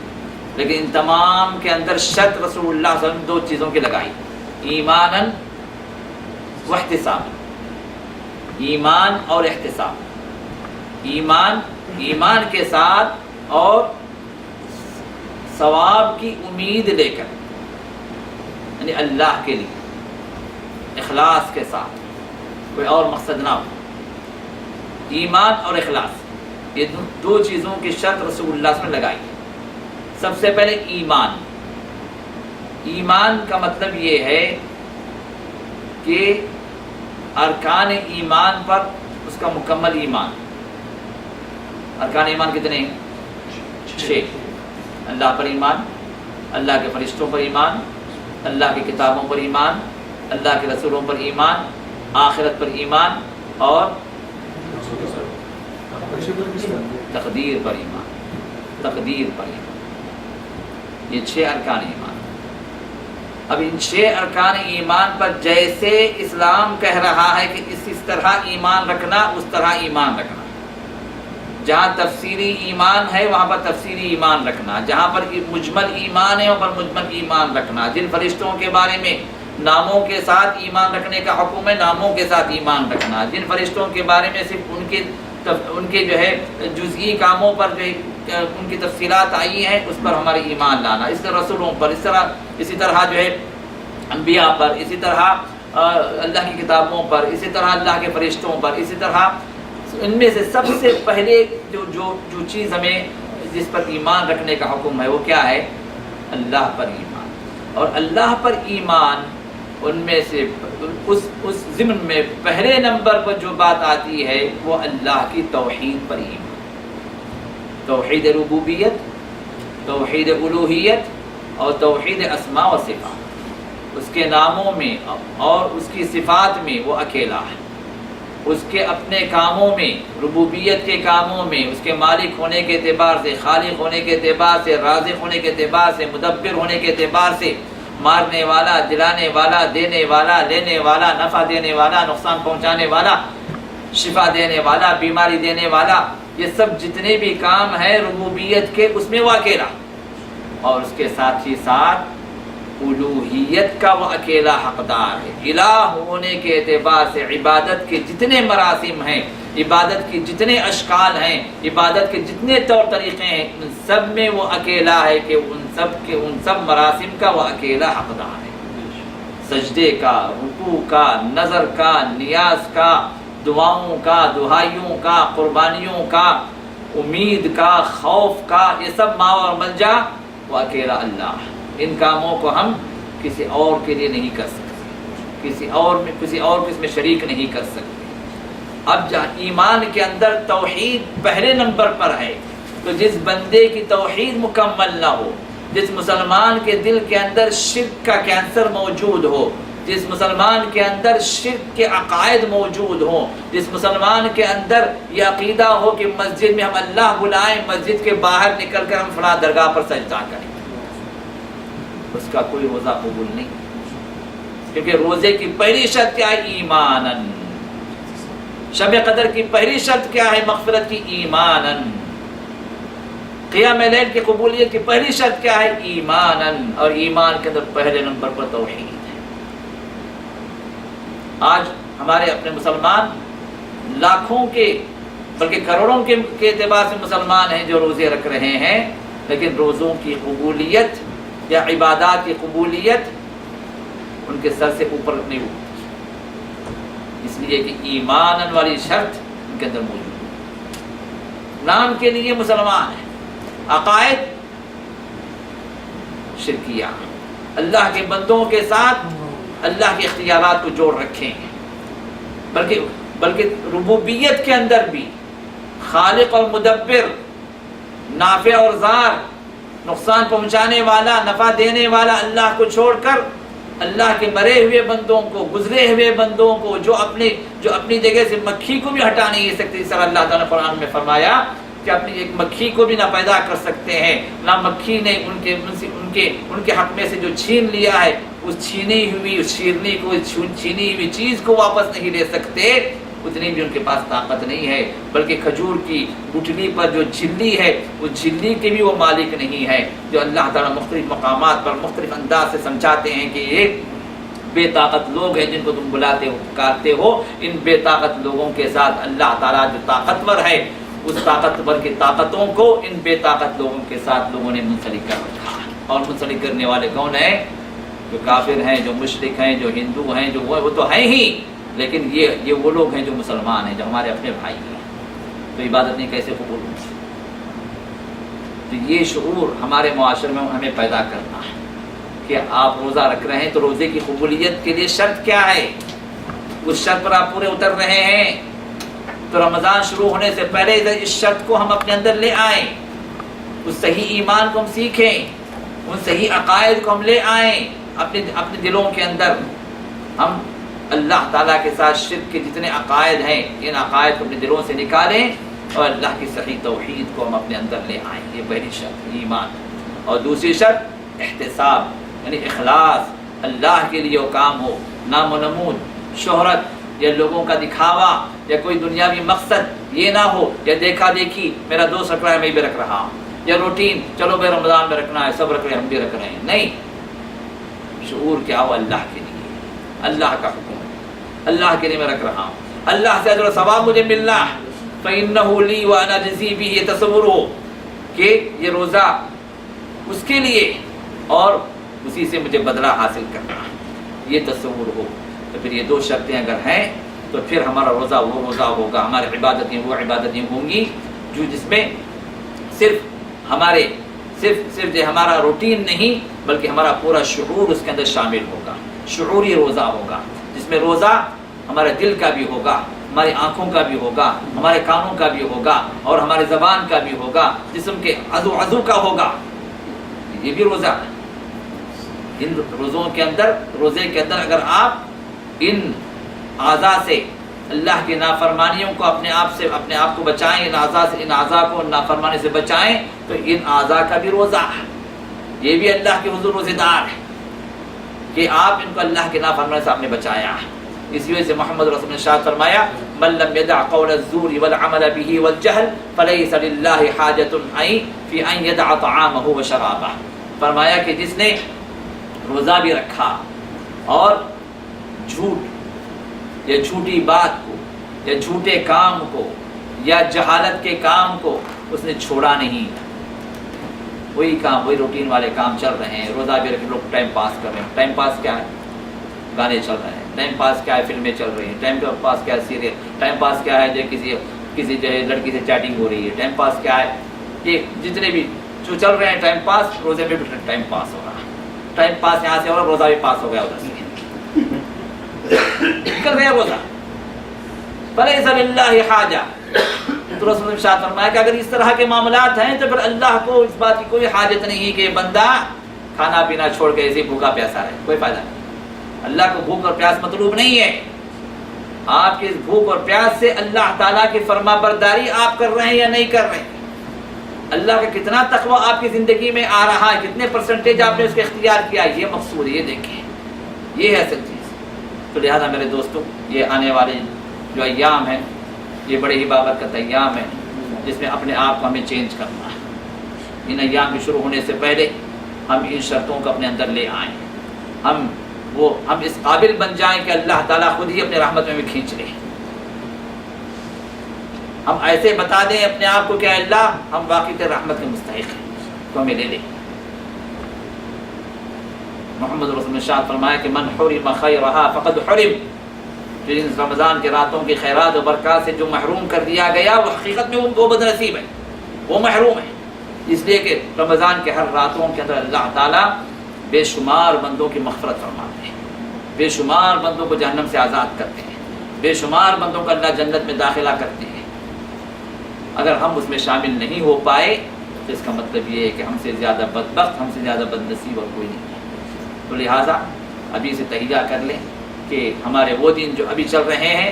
لیکن ان تمام کے اندر شرط رسول اللہ صلی اللہ علیہ وسلم 2 چیزوں کی لگائی، ایماناً واحتساباً، ایمان اور احتساب۔ ایمان کے ساتھ اور ثواب کی امید لے کر، یعنی اللہ کے لیے اخلاص کے ساتھ، کوئی اور مقصد نہ ہو۔ ایمان اور اخلاص، یہ 2 چیزوں کی شرط رسول اللہ صلی اللہ علیہ وسلم نے لگائی۔ سب سے پہلے ایمان کا مطلب یہ ہے کہ ارکان ایمان پر اس کا مکمل ایمان۔ ارکان ایمان کتنے ہیں؟ 6۔ اللہ پر ایمان، اللہ کے فرشتوں پر ایمان، اللہ کی کتابوں پر ایمان، اللہ کے رسولوں پر ایمان، آخرت پر ایمان، اور تقدیر پر ایمان۔ یہ 6 ارکان ایمان۔ اب ان 6 ارکان ایمان پر جیسے اسلام کہہ رہا ہے کہ اس طرح ایمان رکھنا، اس طرح ایمان رکھنا۔ جہاں تفصیلی ایمان ہے وہاں پر تفصیلی ایمان رکھنا، جہاں پر مجمل ایمان ہے وہاں پر مجمل ایمان رکھنا۔ جن فرشتوں کے بارے میں ناموں کے ساتھ ایمان رکھنے کا حکم ہے، ناموں کے ساتھ ایمان رکھنا۔ جن فرشتوں کے بارے میں صرف ان کے جو ہے جزئی کاموں پر جو ان کی تفصیلات آئی ہیں اس پر ہمارے ایمان لانا، اس طرح رسولوں پر، اسی طرح جو ہے انبیاء پر، اسی طرح اللہ کی کتابوں پر، اسی طرح اللہ کے فرشتوں پر، اسی طرح ان میں سے سب سے پہلے جو چیز ہمیں جس پر ایمان رکھنے کا حکم ہے وہ کیا ہے؟ اللہ پر ایمان. اور اللہ پر ایمان ان میں سے اس ضمن میں پہلے نمبر پر جو بات آتی ہے وہ اللہ کی توحید پر ایمان، توحید ربوبیت، توحید الوہیت اور توحید اسماء و صفات. اس کے ناموں میں اور اس کی صفات میں وہ اکیلا ہے، اس کے اپنے کاموں میں، ربوبیت کے کاموں میں، اس کے مالک ہونے کے اعتبار سے، خالق ہونے کے اعتبار سے، رازق ہونے کے اعتبار سے، مدبر ہونے کے اعتبار سے، مارنے والا، دلانے والا، دینے والا، لینے والا، نفع دینے والا، نقصان پہنچانے والا، شفا دینے والا، بیماری دینے والا، یہ سب جتنے بھی کام ہیں ربوبیت کے اس میں وہ اکیلا، اور اس کے ساتھ ہی ساتھ الوہیت کا وہ اکیلا حقدار ہے. الہ ہونے کے اعتبار سے عبادت کے جتنے مراسم ہیں، عبادت کی جتنے اشکال ہیں، عبادت کے جتنے طور طریقے ہیں، ان سب میں وہ اکیلا ہے کہ ان سب مراسم کا وہ اکیلا حقدار ہے. سجدے کا، رکوع کا، نظر کا، نیاز کا، دعاؤں کا، دہائیوں کا، قربانیوں کا، امید کا، خوف کا، یہ سب ماوا اور ملجا وہ اکیلا اللہ ہے. ان کاموں کو ہم کسی اور کے لیے نہیں کر سکتے، کسی اور کو اس میں شریک نہیں کر سکتے. اب جہاں ایمان کے اندر توحید پہلے نمبر پر ہے، تو جس بندے کی توحید مکمل نہ ہو، جس مسلمان کے دل کے اندر شرک کا کینسر موجود ہو، جس مسلمان کے اندر شرک کے عقائد موجود ہوں، جس مسلمان کے اندر یہ عقیدہ ہو کہ مسجد میں ہم اللہ بلائیں، مسجد کے باہر نکل کر ہم فلاں درگاہ پر سجدہ کریں، اس کا کوئی روزہ قبول نہیں. کیونکہ روزے کی پہلی شرط کیا ہے؟ ایمانن. شب قدر کی پہلی شرط کیا ہے؟ مغفرت کی، ایمانن. قیام لیل کی قبولیت کی پہلی شرط کیا ہے؟ ایمانن. اور ایمان کے اندر پہلے نمبر پر توحید ہے. آج ہمارے اپنے مسلمان لاکھوں کے بلکہ کروڑوں کے اعتبار سے مسلمان ہیں جو روزے رکھ رہے ہیں، لیکن روزوں کی قبولیت یا عبادات کی قبولیت ان کے سر سے اوپر نہیں اٹھتی، اس لیے کہ ایمان والی شرط ان کے اندر موجود ہے. نام کے لیے مسلمان ہیں، عقائد شرکیہ، اللہ کے بندوں کے ساتھ اللہ کے اختیارات کو جوڑ رکھے ہیں، بلکہ ربوبیت کے اندر بھی خالق اور مدبر، نافع اور ضار، نقصان پہنچانے والا، نفع دینے والا اللہ کو چھوڑ کر اللہ کے مرے ہوئے بندوں کو، گزرے ہوئے بندوں کو، جو اپنی جگہ سے مکھی کو بھی ہٹا نہیں سکتے. اس طرح اللہ تعالیٰ نے قرآن میں فرمایا کہ اپنی ایک مکھی کو بھی نہ پیدا کر سکتے ہیں، نہ مکھی نے ان کے حق میں سے جو چھین لیا ہے اس چھینی ہوئی چیز کو واپس نہیں لے سکتے، اتنی بھی ان کے پاس طاقت نہیں ہے. بلکہ کھجور کی گٹھلی پر جو جھلی ہے اس جھلی کے بھی وہ مالک نہیں ہے. جو اللہ تعالیٰ مختلف مقامات پر مختلف انداز سے سمجھاتے ہیں کہ یہ بے طاقت لوگ ہیں جن کو تم بلاتے ہو، پکارتے ہو، ان بے طاقت لوگوں کے ساتھ اللہ تعالیٰ جو طاقتور ہے اس طاقتور کی طاقتوں کو ان بے طاقت لوگوں کے ساتھ لوگوں نے منسلک کر رکھا ہے. اور منسلک کرنے والے کون ہیں؟ جو کافر ہیں، جو مشرک ہیں، جو ہندو ہیں، جو وہ تو ہیں ہی، لیکن یہ وہ لوگ ہیں جو مسلمان ہیں، جو ہمارے اپنے بھائی ہیں. تو عبادت نہیں کیسے قبول ہوتی؟ تو یہ شعور ہمارے معاشرے میں ہمیں پیدا کرنا ہے کہ آپ روزہ رکھ رہے ہیں تو روزے کی قبولیت کے لیے شرط کیا ہے؟ اس شرط پر آپ پورے اتر رہے ہیں تو رمضان شروع ہونے سے پہلے اس شرط کو ہم اپنے اندر لے آئیں، اس صحیح ایمان کو ہم سیکھیں، ان صحیح عقائد کو ہم لے آئیں اپنے دلوں کے اندر. ہم اللہ تعالیٰ کے ساتھ شرک کے جتنے عقائد ہیں ان عقائد کو اپنے دلوں سے نکالیں اور اللہ کی صحیح توحید کو ہم اپنے اندر لے آئیں. یہ پہلی شرط ایمان. اور دوسری شرط احتساب، یعنی اخلاص، اللہ کے لیے وہ کام ہو، نام و نمود، شہرت یا لوگوں کا دکھاوا یا کوئی دنیاوی مقصد یہ نہ ہو، یا دیکھا دیکھی میرا دوست رکھ رہا ہے میں بھی رکھ رہا ہوں، یا روٹین چلو بھائی رمضان میں رکھنا ہے سب رکھ رہے ہیں ہم بھی رکھ رہے ہیں. نہیں، شعور کیا ہو اللہ کے لیے، اللہ کا حکم ہے، اللہ کے لیے میں رکھ رہا ہوں، اللہ سے اجر و ثواب مجھے ملنا ہے، فإنه لي وأنا أجزي به. یہ تصور ہو کہ یہ روزہ اس کے لیے اور اسی سے مجھے بدلہ حاصل کرنا، یہ تصور ہو تو پھر یہ دو شرطیں اگر ہیں تو پھر ہمارا روزہ وہ روزہ ہوگا، ہماری عبادتیں وہ عبادتیں ہوں گی جو جس میں صرف جو ہمارا روٹین نہیں بلکہ ہمارا پورا شعور اس کے اندر شامل ہوگا، شعوری روزہ ہوگا، جس میں روزہ ہمارے دل کا بھی ہوگا، ہماری آنکھوں کا بھی ہوگا، ہمارے کانوں کا بھی ہوگا اور ہمارے زبان کا بھی ہوگا، جسم کے عضو کا ہوگا، یہ بھی روزہ۔ ان روزے کے اندر اگر آپ ان اعضاء سے اللہ کی نافرمانیوں کو اپنے آپ کو بچائیں، ان اعضاء کو نافرمانی سے بچائیں تو ان اعضاء کا بھی روزہ ہے، یہ بھی اللہ کے حضور روزے دار ہے کہ آپ ان کو اللہ کی نافرمانی سے آپ نے بچایا۔ اس وجہ سے محمد رسول نے ارشاد فرمایا من لم يدع قول الزور والعمل به والجهل فليس لله حاجة في ان يدع طعامه وشرابه، فرمایا کہ جس نے روزہ بھی رکھا اور جھوٹ یا جھوٹی بات کو یا جھوٹے کام کو یا جہالت کے کام کو اس نے چھوڑا نہیں، وہی روٹین والے کام چل رہے ہیں، روزہ بھی رکھ لوگ ٹائم پاس کر رہے ہیں۔ ٹائم پاس کیا ہے؟ گانے چل رہے ہیں۔ ٹائم پاس کیا ہے؟ فلمیں چل رہی ہیں۔ ٹائم پاس کیا ہے؟ سیریل۔ ٹائم پاس کیا ہے؟ جو کسی جو ہے لڑکی سے چیٹنگ ہو رہی ہے۔ ٹائم پاس کیا ہے؟ یہ جتنے بھی جو چل رہے ہیں ٹائم پاس، روزے میں بھی ٹائم پاس ہو رہا ہے۔ ٹائم پاس یہاں سے ہو رہا، روزہ بھی پاس ہو گیا ادھر سے کر رہے ہیں روزہ۔ فَلَيْسَ لِلَّهِ حَاجَةٌ، تو رسول نے ارشاد فرمایا کہ اگر اس طرح کے معاملات ہیں تو پھر اللہ کو اس بات کی کوئی حاجت نہیں کہ بندہ کھانا پینا چھوڑ کے ایسے بھوکا پیاسا رہے، کوئی فائدہ نہیں۔ اللہ کو بھوک اور پیاس مطلوب نہیں ہے، آپ کی اس بھوک اور پیاس سے اللہ تعالیٰ کی فرما برداری آپ کر رہے ہیں یا نہیں کر رہے ہیں، اللہ کا کتنا تقوی آپ کی زندگی میں آ رہا ہے، کتنے پرسنٹیج آپ نے اس کا اختیار کیا، یہ مقصود ہے، یہ دیکھیں، یہ ہے اصل چیز۔ تو لہذا میرے دوستوں، یہ آنے والے جو ایام ہیں یہ بڑے ہی بابرکت ایام ہیں جس میں اپنے آپ کو ہمیں چینج کرنا ہے۔ ان ایام کے شروع ہونے سے پہلے ہم ان شرطوں کو اپنے اندر لے آئیں، ہم اس قابل بن جائیں کہ اللہ تعالیٰ خود ہی اپنے رحمت میں کھینچ لے، ہم ایسے بتا دیں اپنے آپ کو کہ اے اللہ ہم واقعی تیرے رحمت کے مستحق ہیں تو ہمیں لے لے۔ محمد رسول نے ارشاد فرمایا کہ من حرم خیرہا فقد حرم، جو ان رمضان کے راتوں کی خیرات و برکات سے جو محروم کر دیا گیا وہ حقیقت میں وہ بد نصیب ہے، وہ محروم ہے، اس لیے کہ رمضان کے ہر راتوں کے اندر اللہ تعالیٰ بے شمار بندوں کی مغفرت فرماتے ہیں، بے شمار بندوں کو جہنم سے آزاد کرتے ہیں، بے شمار بندوں کو اللہ جنت میں داخلہ کرتے ہیں۔ اگر ہم اس میں شامل نہیں ہو پائے تو اس کا مطلب یہ ہے کہ ہم سے زیادہ بدبخت، ہم سے زیادہ بد نصیب اور کوئی نہیں ہے۔ تو لہٰذا ابھی سے تہیہ کر لیں کہ ہمارے وہ دن جو ابھی چل رہے ہیں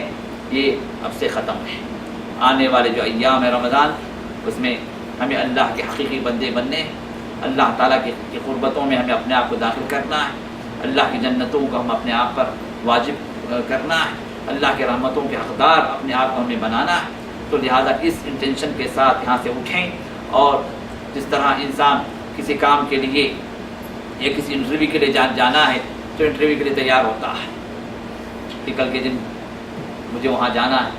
یہ اب سے ختم ہے، آنے والے جو ایام ہے رمضان اس میں ہمیں اللہ کے حقیقی بندے بننے ہیں، اللہ تعالیٰ کی قربتوں میں ہمیں اپنے آپ کو داخل کرنا ہے، اللہ کی جنتوں کو ہم اپنے آپ پر واجب کرنا ہے، اللہ کے رحمتوں کے حقدار اپنے آپ کو ہمیں بنانا ہے۔ تو لہٰذا اس انٹینشن کے ساتھ یہاں سے اٹھیں، اور جس طرح انسان کسی کام کے لیے یا کسی انٹرویو کے لیے جانا ہے تو انٹرویو کے لیے تیار ہوتا ہے کہ کل کے دن مجھے وہاں جانا ہے،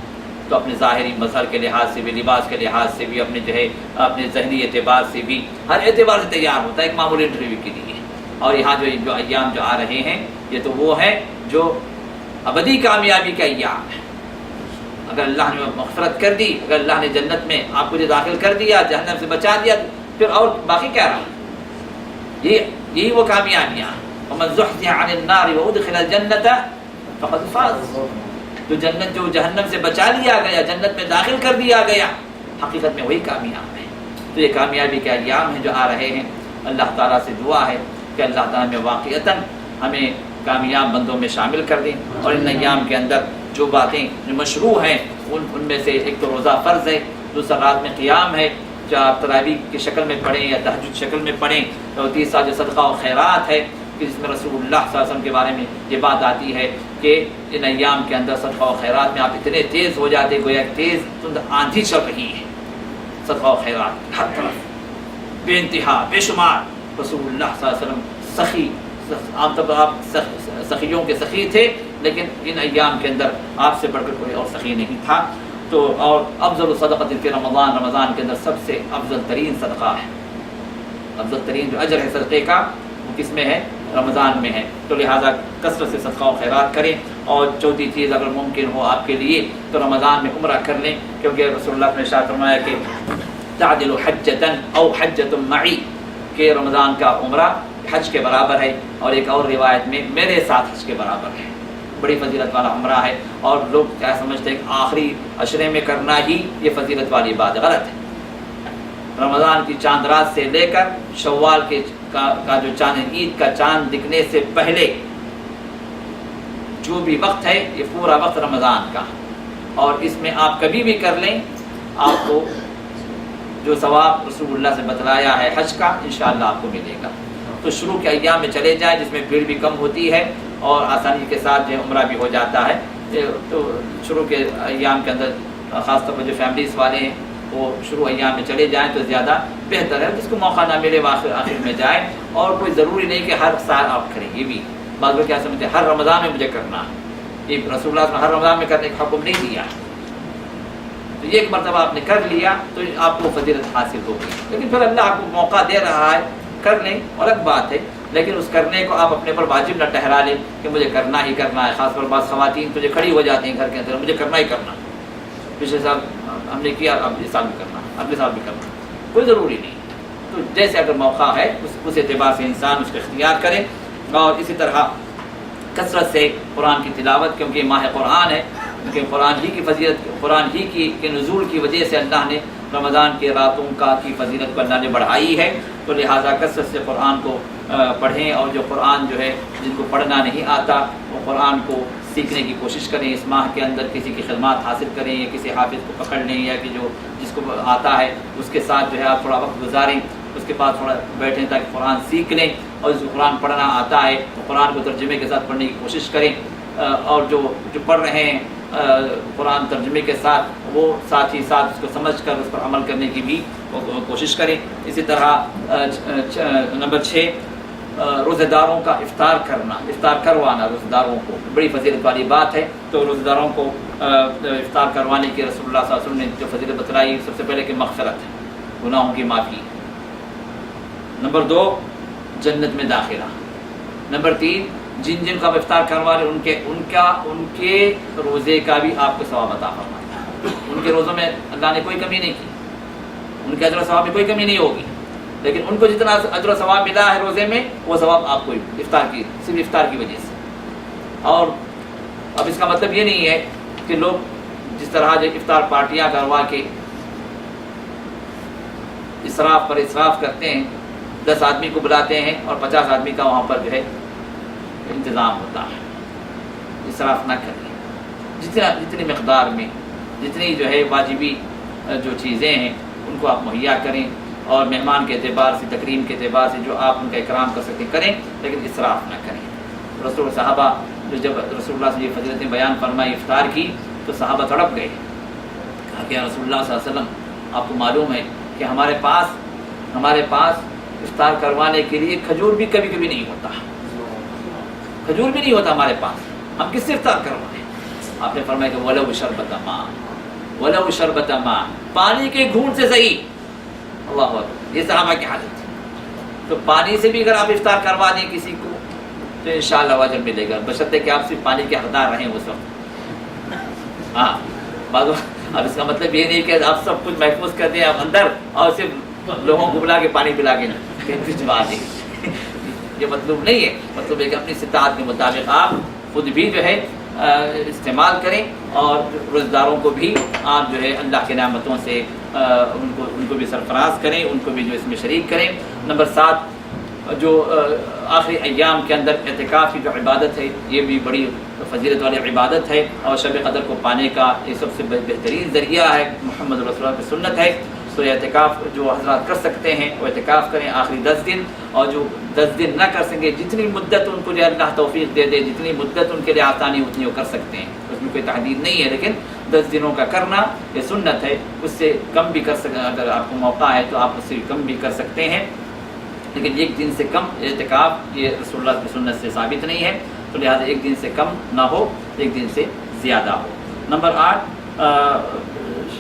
تو اپنے ظاہری مظہر کے لحاظ سے بھی، لباس کے لحاظ سے بھی، اپنے جو ہے اپنے ذہنی اعتبار سے بھی، ہر اعتبار سے تیار ہوتا ہے ایک معمولی انٹرویو کے لیے۔ اور یہاں جو ایام جو آ رہے ہیں یہ تو وہ ہے جو ابدی کامیابی کا ایام ہے۔ اگر اللہ نے مغفرت کر دی، اگر اللہ نے جنت میں آپ کو جو داخل کر دیا، جہنم سے بچا دیا، پھر اور باقی کیا رہا؟ یہی وہ کامیابیاں۔ وَمَنْ زُحْزِحَ عَنِ النَّارِ وَأُدْخِلَ الْجَنَّةَ فَقَدْ فَازَ، جو جہنم سے بچا لیا گیا، جنت میں داخل کر دیا گیا، حقیقت میں وہی کامیاب ہے۔ تو یہ کامیابی کے ایام ہیں جو آ رہے ہیں، اللہ تعالیٰ سے دعا ہے کہ اللہ تعالیٰ میں واقعتاً ہمیں کامیاب بندوں میں شامل کر دیں، اور ان ایام کے اندر جو باتیں جو مشروع ہیں ان میں سے ایک تو روزہ فرض ہے، دوسرا رات میں قیام ہے، چاہے آپ تراویح کی شکل میں پڑھیں یا تہجد شکل میں پڑھیں، اور تیسرا جو صدقہ و خیرات ہے کہ جس میں رسول اللہ صلی اللہ علیہ وسلم کے بارے میں یہ بات آتی ہے کہ ان ایام کے اندر صدقہ و خیرات میں آپ اتنے تیز ہو جاتے گویا تیز تند آندھی چل رہی ہے، صدقہ و خیرات ہر طرف بے انتہا بے شمار۔ رسول اللہ صلی اللہ علیہ وسلم سخی، عام طور پر آپ سخیوں کے سخی تھے، لیکن ان ایام کے اندر آپ سے بڑھ کر کوئی اور سخی نہیں تھا۔ تو اور افضل صدقۃ فی رمضان، رمضان کے اندر سب سے افضل ترین صدقہ ہے، افضل ترین جو اجر ہے صدقے کا وہ کس میں ہے؟ رمضان میں ہے۔ تو لہٰذا کثرت سے صدقہ و خیرات کریں۔ اور چوتھی چیز اگر ممکن ہو آپ کے لیے تو رمضان میں عمرہ کر لیں، کیونکہ رسول اللہ نے ارشاد فرمایا کہ تعدل حجۃ او حجۃ معی، کہ رمضان کا عمرہ حج کے برابر ہے، اور ایک اور روایت میں میرے ساتھ حج کے برابر ہے۔ بڑی فضیلت والا عمرہ ہے، اور لوگ کیا سمجھتے ہیں کہ آخری عشرے میں کرنا ہی یہ فضیلت والی بات، غلط ہے۔ رمضان کی چاند رات سے لے کر شوال کا جو چاند، عید کا چاند دکھنے سے پہلے جو بھی وقت ہے یہ پورا وقت رمضان کا، اور اس میں آپ کبھی بھی کر لیں، آپ کو جو ثواب رسول اللہ سے بتلایا ہے حج کا انشاءاللہ آپ کو ملے گا۔ تو شروع کے ایام میں چلے جائیں جس میں بھیڑ بھی کم ہوتی ہے اور آسانی کے ساتھ جو عمرہ بھی ہو جاتا ہے۔ تو شروع کے ایام کے اندر خاص طور پر جو فیملیز والے ہیں وہ شروع ایام میں چلے جائیں تو زیادہ بہتر ہے، جس کو موقع نہ ملے وہ آخر میں جائے۔ اور کوئی ضروری نہیں کہ ہر سال آپ کریں، یہ بھی بعض لوگ کیا سمجھتے ہیں ہر رمضان میں مجھے کرنا ہے، یہ رسول اللہ نے ہر رمضان میں کرنے کا حکم نہیں دیا، تو یہ ایک مرتبہ آپ نے کر لیا تو آپ کو فضیلت حاصل ہوگی۔ لیکن پھر اللہ آپ کو موقع دے رہا ہے کر لیں، الگ بات ہے، لیکن اس کرنے کو آپ اپنے پر واجب نہ ٹھہرا لیں کہ مجھے کرنا ہی کرنا ہے۔ خاص طور پر بعض خواتین تو جو کھڑی ہو جاتی ہیں گھر کے اندر، مجھے کرنا ہی کرنا، پچھلے سال ہم نے کیا اب اس سال بھی کرنا، اگلے سال بھی کرنا، کوئی ضروری نہیں۔ تو جیسے اگر موقع ہے اس اعتبار سے انسان اس کو اختیار کرے، اور اسی طرح کثرت سے قرآن کی تلاوت، کیونکہ یہ ماہ قرآن ہے، کیونکہ قرآن ہی کی فضیلت، قرآن ہی کے نزول کی وجہ سے اللہ نے رمضان کے راتوں کی فضیلت کو اللہ نے بڑھائی ہے۔ تو لہٰذا کثرت سے قرآن کو پڑھیں، اور جو قرآن جو ہے جن کو پڑھنا نہیں آتا وہ قرآن کو سیکھنے کی کوشش کریں۔ اس ماہ کے اندر کسی کی خدمات حاصل کریں، یا کسی حافظ کو پکڑ لیں، یا کہ جو جس کو آتا ہے اس کے ساتھ جو ہے آپ تھوڑا وقت گزاریں، اس کے پاس تھوڑا بیٹھیں تاکہ قرآن سیکھ لیں، اور جس کو قرآن پڑھنا آتا ہے تو قرآن کو ترجمے کے ساتھ پڑھنے کی کوشش کریں، اور جو پڑھ رہے ہیں قرآن ترجمے کے ساتھ وہ ساتھ ہی ساتھ اس کو سمجھ کر اس پر عمل کرنے کی بھی کوشش کریں۔ اسی طرح نمبر 6 روزہ داروں کا افطار کرنا، افطار کروانا روزہ داروں کو بڑی فضیلت والی بات ہے۔ تو روزہ داروں کو افطار کروانے کی رسول اللہ صلی اللہ علیہ وسلم نے جو فضیلت بتلائی، سب سے پہلے کہ مغفرت ہے، گناہوں کی معافی۔ نمبر 2 جنت میں داخلہ۔ نمبر 3 جن کا افطار کروا رہے ان کے روزے کا بھی آپ کو ثواب عطا فرمائے۔ ان کے روزوں میں اللہ نے کوئی کمی نہیں کی، ان کے اجر و ثواب میں کوئی کمی نہیں ہوگی، لیکن ان کو جتنا اجر و ثواب ملا ہے روزے میں وہ ثواب آپ کو صرف افطار کی وجہ سے۔ اور اب اس کا مطلب یہ نہیں ہے کہ لوگ جس طرح جو افطار پارٹیاں کروا کے اسراف پر اسراف کرتے ہیں، 10 آدمی کو بلاتے ہیں اور 50 آدمی کا وہاں پر جو ہے انتظام ہوتا ہے۔ اسراف نہ کریں، جتنی مقدار میں جتنی جو ہے واجبی جو چیزیں ہیں ان کو آپ مہیا کریں، اور مہمان کے اعتبار سے، تکریم کے اعتبار سے جو آپ ان کا اکرام کر سکتے کریں، لیکن اسراف نہ کریں۔ رسول صحابہ جب رسول اللہ سے یہ فضیلتیں بیان فرمائی افطار کی تو صحابہ تڑپ گئے، کہا کہ یا رسول اللہ صلی اللہ علیہ وسلم آپ کو معلوم ہے کہ ہمارے پاس افطار کروانے کے لیے کھجور بھی کبھی کبھی نہیں ہوتا، کھجور بھی نہیں ہوتا ہمارے پاس، ہم کس سے افطار کروائیں؟ آپ نے فرمایا کہ وَلَوْ شَرْبَتَ مَاءٍ، وَلَوْ شَرْبَتَ مَاءٍ، پانی کے گھونٹ سے صحیح۔ اللہ اکبر، یہ صحابہ کی حالت ہے۔ تو پانی سے بھی اگر آپ افطار کروا دیں کسی کو تو انشاءاللہ اجر ملے گا، بشرطے کہ آپ صرف پانی کے حقدار رہیں اس وقت۔ ہاں اب اس کا مطلب یہ نہیں کہ آپ سب کچھ محفوظ کر دیں آپ اندر اور صرف لوگوں کو بلا کے پانی پلا کے بھجوا دیں، یہ مطلب نہیں ہے۔ مطلب ہے کہ اپنی استطاعت کے مطابق آپ خود بھی جو ہے استعمال کریں، اور روزہ داروں کو بھی آپ جو ہے اللہ کی نعمتوں سے ان کو بھی سرفراز کریں، ان کو بھی جو اس میں شریک کریں۔ نمبر 7 جو آخری ایام کے اندر اعتکاف کی جو عبادت ہے یہ بھی بڑی فضیلت والی عبادت ہے، اور شب قدر کو پانے کا یہ سب سے بہترین ذریعہ ہے، محمد رسول اللہ کی سنت ہے۔ تو اعتکاف جو حضرات کر سکتے ہیں وہ اعتکاف کریں آخری 10 دن، اور جو 10 دن نہ کر سکیں جتنی مدت ان کو جو اللہ توفیق دے دے، جتنی مدت ان کے لیے آسانی اتنی وہ کر سکتے ہیں، اس میں کوئی تحدید نہیں ہے، لیکن 10 دنوں کا کرنا یہ سنت ہے، اس سے کم بھی کر سکتے، اگر آپ کو موقع ہے تو آپ اس سے کم بھی کر سکتے ہیں، لیکن 1 دن سے کم اعتکاف یہ رسول اللہ کی سنت سے ثابت نہیں ہے، تو لہٰذا 1 دن سے کم نہ ہو، 1 دن سے زیادہ ہو۔ نمبر 8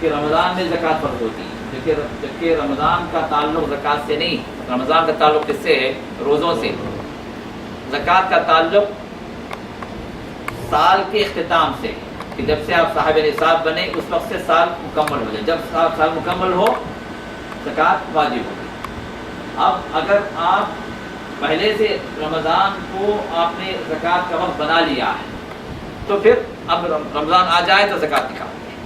کہ رمضان میں زکوٰۃ فرض ہوتی ہے، جبکہ رمضان کا تعلق زکوٰۃ سے نہیں، رمضان کا تعلق کس سے ہے؟ روزوں سے۔ زکوٰۃ کا تعلق سال کے اختتام سے، کہ جب سے آپ صاحب نصاب بنے اس وقت سے سال مکمل ہو جائے، جب سال مکمل ہو زکوٰۃ واجب ہوگی۔ اب اگر آپ پہلے سے رمضان کو آپ نے زکوٰۃ کا وقت بنا لیا ہے تو پھر اب رمضان آ جائے تو زکوٰۃ نکال دیں،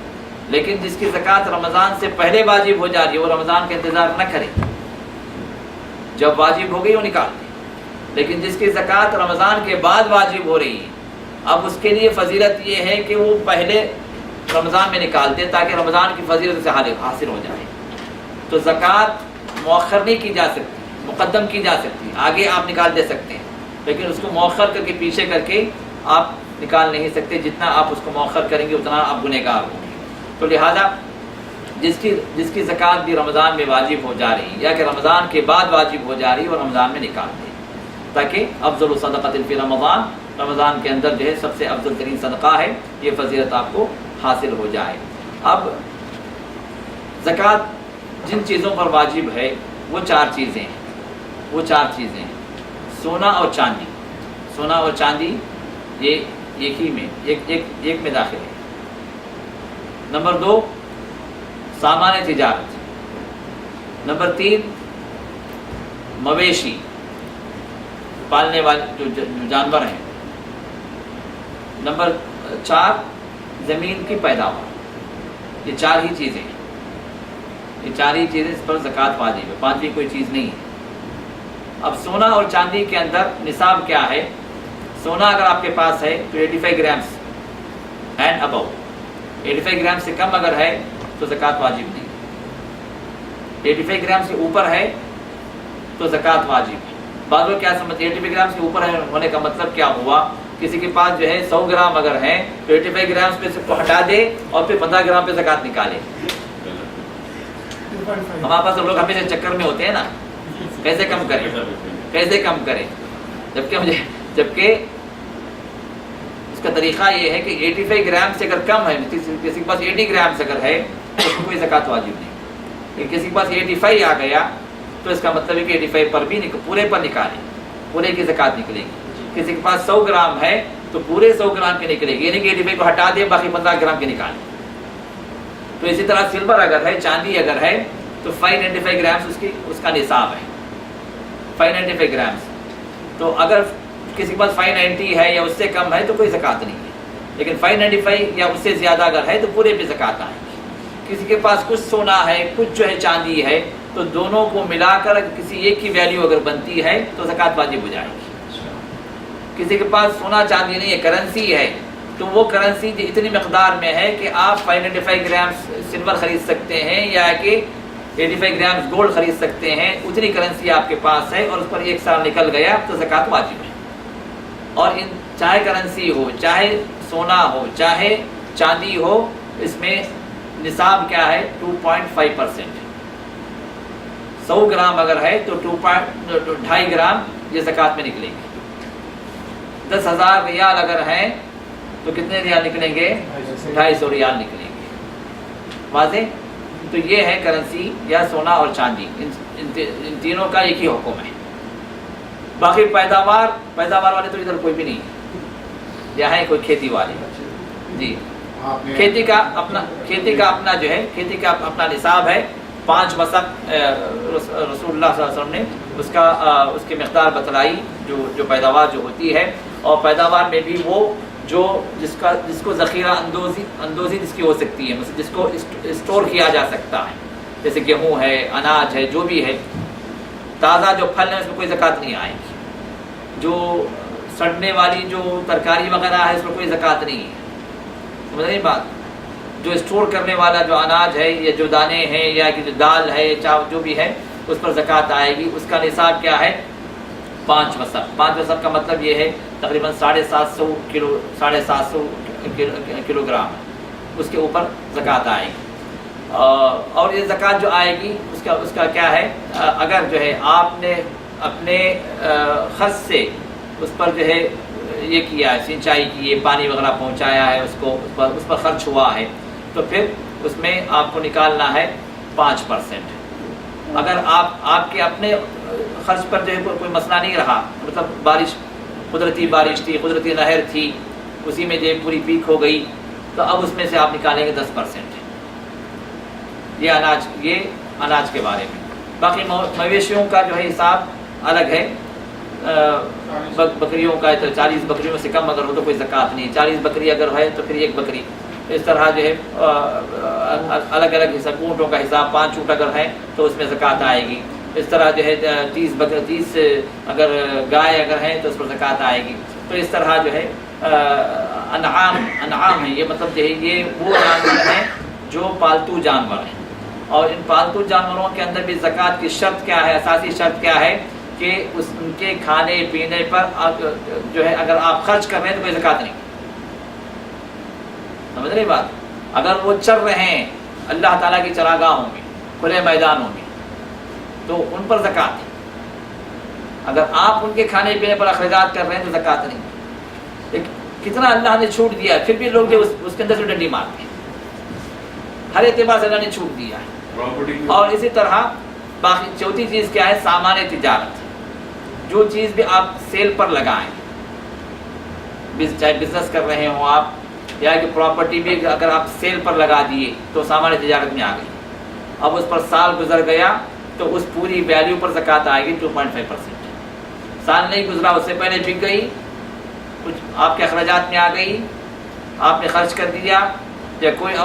لیکن جس کی زکوٰۃ رمضان سے پہلے واجب ہو جا رہی ہے وہ رمضان کا انتظار نہ کرے، جب واجب ہو گئی وہ نکال دیں۔ لیکن جس کی زکوٰۃ رمضان کے بعد واجب ہو رہی ہے، اب اس کے لیے فضیلت یہ ہے کہ وہ پہلے رمضان میں نکال دیں تاکہ رمضان کی فضیلت سے حاصل ہو جائے۔ تو زکوٰۃ مؤخر نہیں کی جا سکتی، مقدم کی جا سکتی، آگے آپ نکال دے سکتے ہیں، لیکن اس کو مؤخر کر کے پیچھے کر کے آپ نکال نہیں سکتے، جتنا آپ اس کو مؤخر کریں گے اتنا آپ گنہگار ہوں گے۔ تو لہذا جس کی زکوٰۃ بھی رمضان میں واجب ہو جا رہی ہے یا کہ رمضان کے بعد واجب ہو جا رہی ہے وہ رمضان میں نکال دیں، تاکہ افضل صدقۃ فی رمضان کے اندر جو ہے سب سے افضل ترین صدقہ ہے، یہ فضیلت آپ کو حاصل ہو جائے۔ اب زکوٰۃ جن چیزوں پر واجب ہے وہ چار چیزیں ہیں، سونا اور چاندی۔ سونا اور چاندی یہ ایک ہی میں ایک میں داخل ہے۔ نمبر 2 سامان تجارت۔ نمبر 3 مویشی، پالنے والے جو جانور ہیں۔ نمبر 4 زمین کی پیداوار۔ یہ چار ہی چیزیں ہیں، یہ چار ہی چیزیں اس پر زکوٰۃ واجب ہے، پانچویں کوئی چیز نہیں ہے۔ اب سونا اور چاندی کے اندر نصاب کیا ہے؟ سونا اگر آپ کے پاس ہے تو 85 گرامز اینڈ ابو، 85 گرام سے کم اگر ہے تو زکوٰۃ واجب نہیں، 85 گرام سے اوپر ہے تو زکوٰۃ واجب ہے۔ بعض لوگ کیا سمجھتے ہیں 85 گرام سے اوپر ہونے کا مطلب کیا ہوا؟ کسی کے پاس جو ہے 100 گرام اگر ہے تو 85 گرام پہ سے کو ہٹا دے اور پھر 15 گرام پہ زکوٰۃ نکالے۔ ہمارے پاس لوگ ہمیشہ چکر میں ہوتے ہیں نا، کیسے کم کریں، جبکہ اس کا طریقہ یہ ہے کہ 85 گرام سے اگر کم ہے، کسی کے پاس 80 گرام سے اگر ہے تو اس کو کوئی زکوٰۃ واجب نہیں، لیکن کسی کے پاس 85 آ گیا تو اس کا مطلب ہے کہ 85 پر بھی پورے پر نکالیں، پورے کی زکوٰۃ نکلے گی۔ کسی کے پاس 100 گرام ہے تو پورے 100 گرام کے نکلے گی، یعنی کہ 85 کو ہٹا دے باقی 15 گرام کے نکالیں۔ تو اسی طرح سلور اگر ہے، چاندی اگر ہے تو 595 گرامز اس کا نصاب ہے، 595 گرامز۔ تو اگر کسی کے پاس 590 ہے یا اس سے کم ہے تو کوئی زکوٰۃ نہیں ہے، لیکن 595 یا اس سے زیادہ اگر ہے تو پورے پہ زکوٰۃ آئے گی۔ کسی کے پاس کچھ سونا ہے کچھ جو ہے چاندی ہے تو دونوں کو ملا کر کسی ایک کی ویلیو اگر بنتی ہے تو زکوٰۃ واجب ہو جائے گی۔ کسی کے پاس سونا چاندی نہیں ہے، کرنسی ہے، تو وہ کرنسی اتنی مقدار میں ہے کہ آپ 595 گرام سلور خرید سکتے ہیں یا کہ 85 گرام گولڈ خرید سکتے ہیں، اتنی کرنسی آپ کے پاس ہے اور اس پر ایک سال نکل گیا تو زکوٰۃ واجب ہے۔ اور چاہے کرنسی ہو، چاہے سونا ہو، چاہے چاندی ہو، اس میں نصاب کیا ہے؟ 2.5%۔ 100 گرام اگر ہے تو 2.5 گرام یہ زکوٰۃ میں نکلیں گے۔ 10,000 ریال اگر ہیں تو کتنے ریال نکلیں گے؟ 250 ریال نکلیں گے۔ واضح؟ تو یہ ہے کرنسی یا سونا اور چاندی، ان تینوں کا ایک ہی حکم ہے۔ باقی پیداوار والے تو ادھر کوئی بھی نہیں ہے، یا ہے کوئی کھیتی والے جی، کھیتی کا اپنا جو ہے کھیتی کا اپنا نصاب ہے 5 وسق۔ رسول اللہ صلی اللہ علیہ وسلم نے اس کی مقدار بتلائی جو پیداوار جو ہوتی ہے، اور پیداوار میں بھی وہ جس کو ذخیرہ اندوزی جس کی ہو سکتی ہے، مثلا جس کو اسٹور کیا جا سکتا ہے، جیسے گیہوں ہے، اناج ہے، جو بھی ہے، تازہ جو پھل ہے اس میں کوئی زکوٰۃ نہیں آئے گی۔ جو سڑنے والی جو ترکاری وغیرہ ہے اس میں کوئی زکوٰۃ نہیں ہے، سمجھ رہی بات؟ جو اسٹور کرنے والا جو اناج ہے یا جو دانے ہیں یا کہ جو دال ہے چاول جو بھی ہے اس پر زکوٰۃ آئے گی۔ اس کا نصاب کیا ہے؟ 5 وسق۔ 5 وسق کا مطلب یہ ہے تقریباً 750 کلو گرام، اس کے اوپر زکوٰۃ آئے گی۔ اور یہ زکوٰۃ جو آئے گی اس کا کیا ہے؟ اگر جو ہے آپ نے اپنے خرچ سے اس پر جو ہے یہ کیا ہے، سینچائی کی ہے، پانی وغیرہ پہنچایا ہے، اس پر خرچ ہوا ہے، تو پھر اس میں آپ کو نکالنا ہے 5%. اگر آپ کے اپنے خرچ پر جو ہے کوئی مسئلہ نہیں رہا، مطلب بارش، قدرتی بارش تھی، قدرتی نہر تھی، اسی میں جو ہے پوری پیک ہو گئی، تو اب اس میں سے آپ نکالیں گے 10%. یہ اناج کے بارے میں. باقی مویشیوں کا جو ہے حساب الگ ہے. بکریوں کا ہے تو 40 بکریوں سے کم اگر ہو تو کوئی زکوٰۃ نہیں. 40 بکری اگر ہے تو پھر 1 بکری. اس طرح جو ہے الگ الگ حساب. اونٹوں کا حساب 5 اونٹ اگر ہے تو اس میں زکوٰۃ آئے گی. اس طرح جو ہے 30 اگر گائے اگر ہے تو اس پر زکوٰۃ آئے گی. تو اس طرح جو ہے انعام ہے، یہ مطلب جو ہے یہ وہ جانور ہیں جو پالتو جانور ہیں. اور ان پالتو جانوروں کے اندر بھی زکوٰۃ کی شرط کیا ہے؟ اساسی شرط کیا ہے کہ ان کے کھانے پینے پر جو ہے اگر آپ خرچ کر رہے ہیں تو کوئی زکوٰۃ نہیں. سمجھ رہے بات؟ اگر وہ چر رہے ہیں اللہ تعالیٰ کی چراگاہوں میں، کھلے میدانوں میں، تو ان پر زکوٰۃ ہے. اگر آپ ان کے کھانے پینے پر اخراجات کر رہے ہیں تو زکوٰۃ نہیں. کتنا اللہ نے چھوٹ دیا ہے، پھر بھی لوگ جو اس کے اندر سے ڈنڈی مارتے ہیں. ہر اعتبار سے اللہ نے چھوٹ دیا ہے. اور اسی طرح باقی چوتھی چیز کیا ہے؟ سامان تجارت. جو چیز بھی آپ سیل پر لگائیں، چاہے بزنس کر رہے ہوں آپ، یا کہ پراپرٹی بھی اگر آپ سیل پر لگا دیے تو سامان تجارت میں آ گئی. اب اس پر سال گزر گیا تو اس پوری ویلیو پر زکوٰۃ آئے گی 2.5%. سال نہیں گزرا، اس سے پہلے بک گئی، کچھ آپ کے اخراجات میں آ گئی، آپ نے خرچ کر دیا، یا کوئی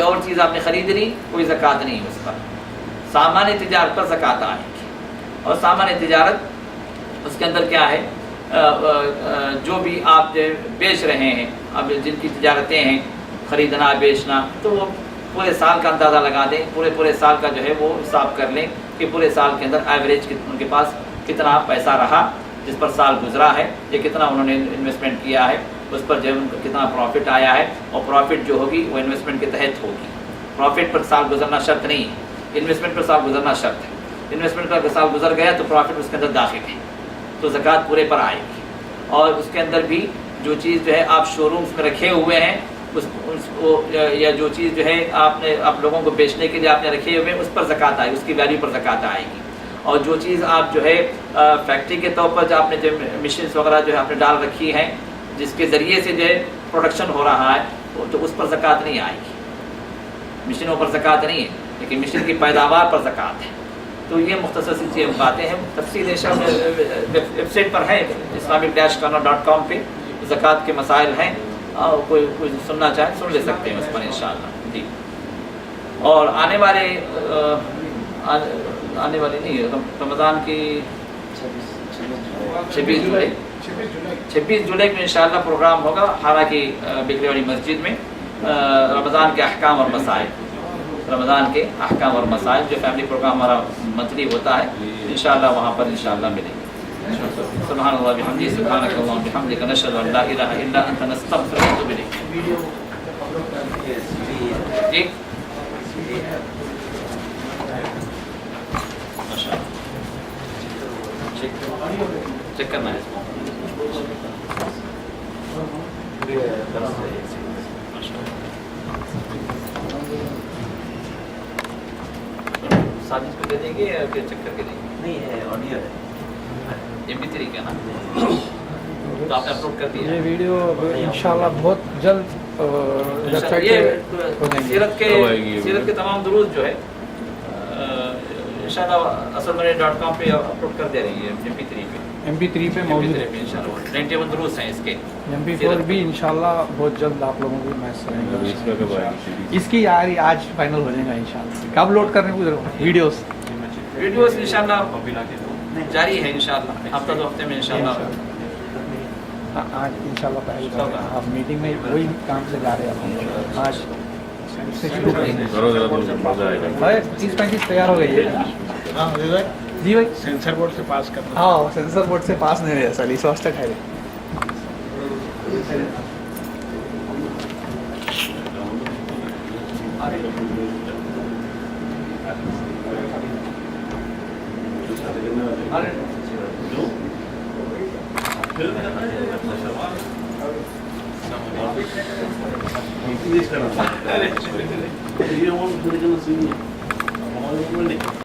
اور چیز آپ نے خرید لی، کوئی زکوٰۃ نہیں اس پر. سامان تجارت پر زکوٰۃ آئے گی. اور سامان تجارت اس کے اندر کیا ہے؟ جو بھی آپ بیچ رہے ہیں، اب جن کی تجارتیں ہیں، خریدنا بیچنا، تو وہ پورے سال کا اندازہ لگا دیں. پورے سال کا جو ہے وہ حساب کر لیں کہ پورے سال کے اندر ایوریج ان کے پاس کتنا پیسہ رہا جس پر سال گزرا ہے، یا کتنا انہوں نے انویسٹمنٹ کیا ہے، اس پر جو ہے ان کو کتنا پروفٹ آیا ہے. اور پروفٹ جو ہوگی وہ انویسٹمنٹ کے تحت ہوگی. پروفٹ پر سال گزرنا شرط نہیں ہے، انویسٹمنٹ پر سال گزرنا شرط ہے. انویسٹمنٹ پر سال گزر گیا تو پروفٹ اس کے اندر داخل ہے، تو زکوٰۃ پورے پر آئے گی. اور اس کے اندر بھی جو چیز جو ہے آپ شو رومس میں رکھے ہوئے ہیں، اس کو یا جو چیز جو ہے آپ لوگوں کو بیچنے کے لیے آپ نے رکھے ہوئے ہیں، اس پر زکوٰۃ آئے گی، اس کی ویلیو پر زکوٰۃ آئے گی. اور جو چیز آپ جو ہے فیکٹری کے طور پر جو آپ نے جو مشینس وغیرہ جو ہے آپ نے ڈال رکھی ہیں، جس کے ذریعے سے جو ہے پروڈکشن ہو رہا ہے، تو اس پر زکوٰۃ نہیں آئے گی. مشینوں پر زکوٰۃ نہیں ہے، لیکن مشین کی پیداوار پر زکوٰۃ ہے. تو یہ مختصر سی باتیں ہیں. تفصیل ویب سائٹ پر ہے islamic-corner.com پہ زکوٰۃ کے مسائل ہیں. کوئی سننا چاہے سن لے سکتے ہیں اس پر انشاءاللہ. جی. اور آنے والی نہیں، رمضان کی 26 جولائی میں انشاءاللہ پروگرام ہوگا ہارا کی بکری والی مسجد میں. رمضان کے احکام اور مسائل، رمضان کے احکام اور مسائل جو فیملی پروگرام ہمارا منتھلی ہوتا ہے، انشاءاللہ وہاں پر انشاءاللہ ملیں گے. سبحان اللہ بحمدہ، سبحانک اللہم بحمدک، نشہد ان لا الہ الا انت، نستغفرک و نتوب الیک. جی چیک کرنا ہے اس کو. ساتھ اس کو دے دیں گے یا پھر چیک کر کے دیں گے؟ نہیں ہے، آڈیو ہے. MP3 کا نا، تو آپ نے اپلوڈ کر دیا. یہ ویڈیو انشاءاللہ بہت جلد ویب سائٹ یہ سیرت کے تمام دروس جو ہے انشاءاللہ asrmani.com پہ اپلوڈ کر دے رہی ہے. MP3 پہ موجود ہے. 91 دروس ہیں اس کے. MP4 بھی انشاءاللہ بہت جلد آپ لوگوں کو میسج کریں گے. اس کی یاری آج فائنل ہو جائے گا انشاءاللہ. کب لوڈ کرنے کو ویڈیوز انشاءاللہ جاری ہے انشاءاللہ، ہفتہ دو ہفتے میں انشاءاللہ. آج انشاءاللہ پہلے آپ میٹنگ میں وہی کام سے جا رہے ہیں. آج سے شروع کریں گے. 30-35 تیار ہو گئی ہے. جی بھائی سینسر بورڈ سے پاس کرنا. ہاں سینسر بورڈ سے پاس نہیں رہے سر، اس واسطے ٹھہرے. এই অমন ফেলে কেন সিনি আমার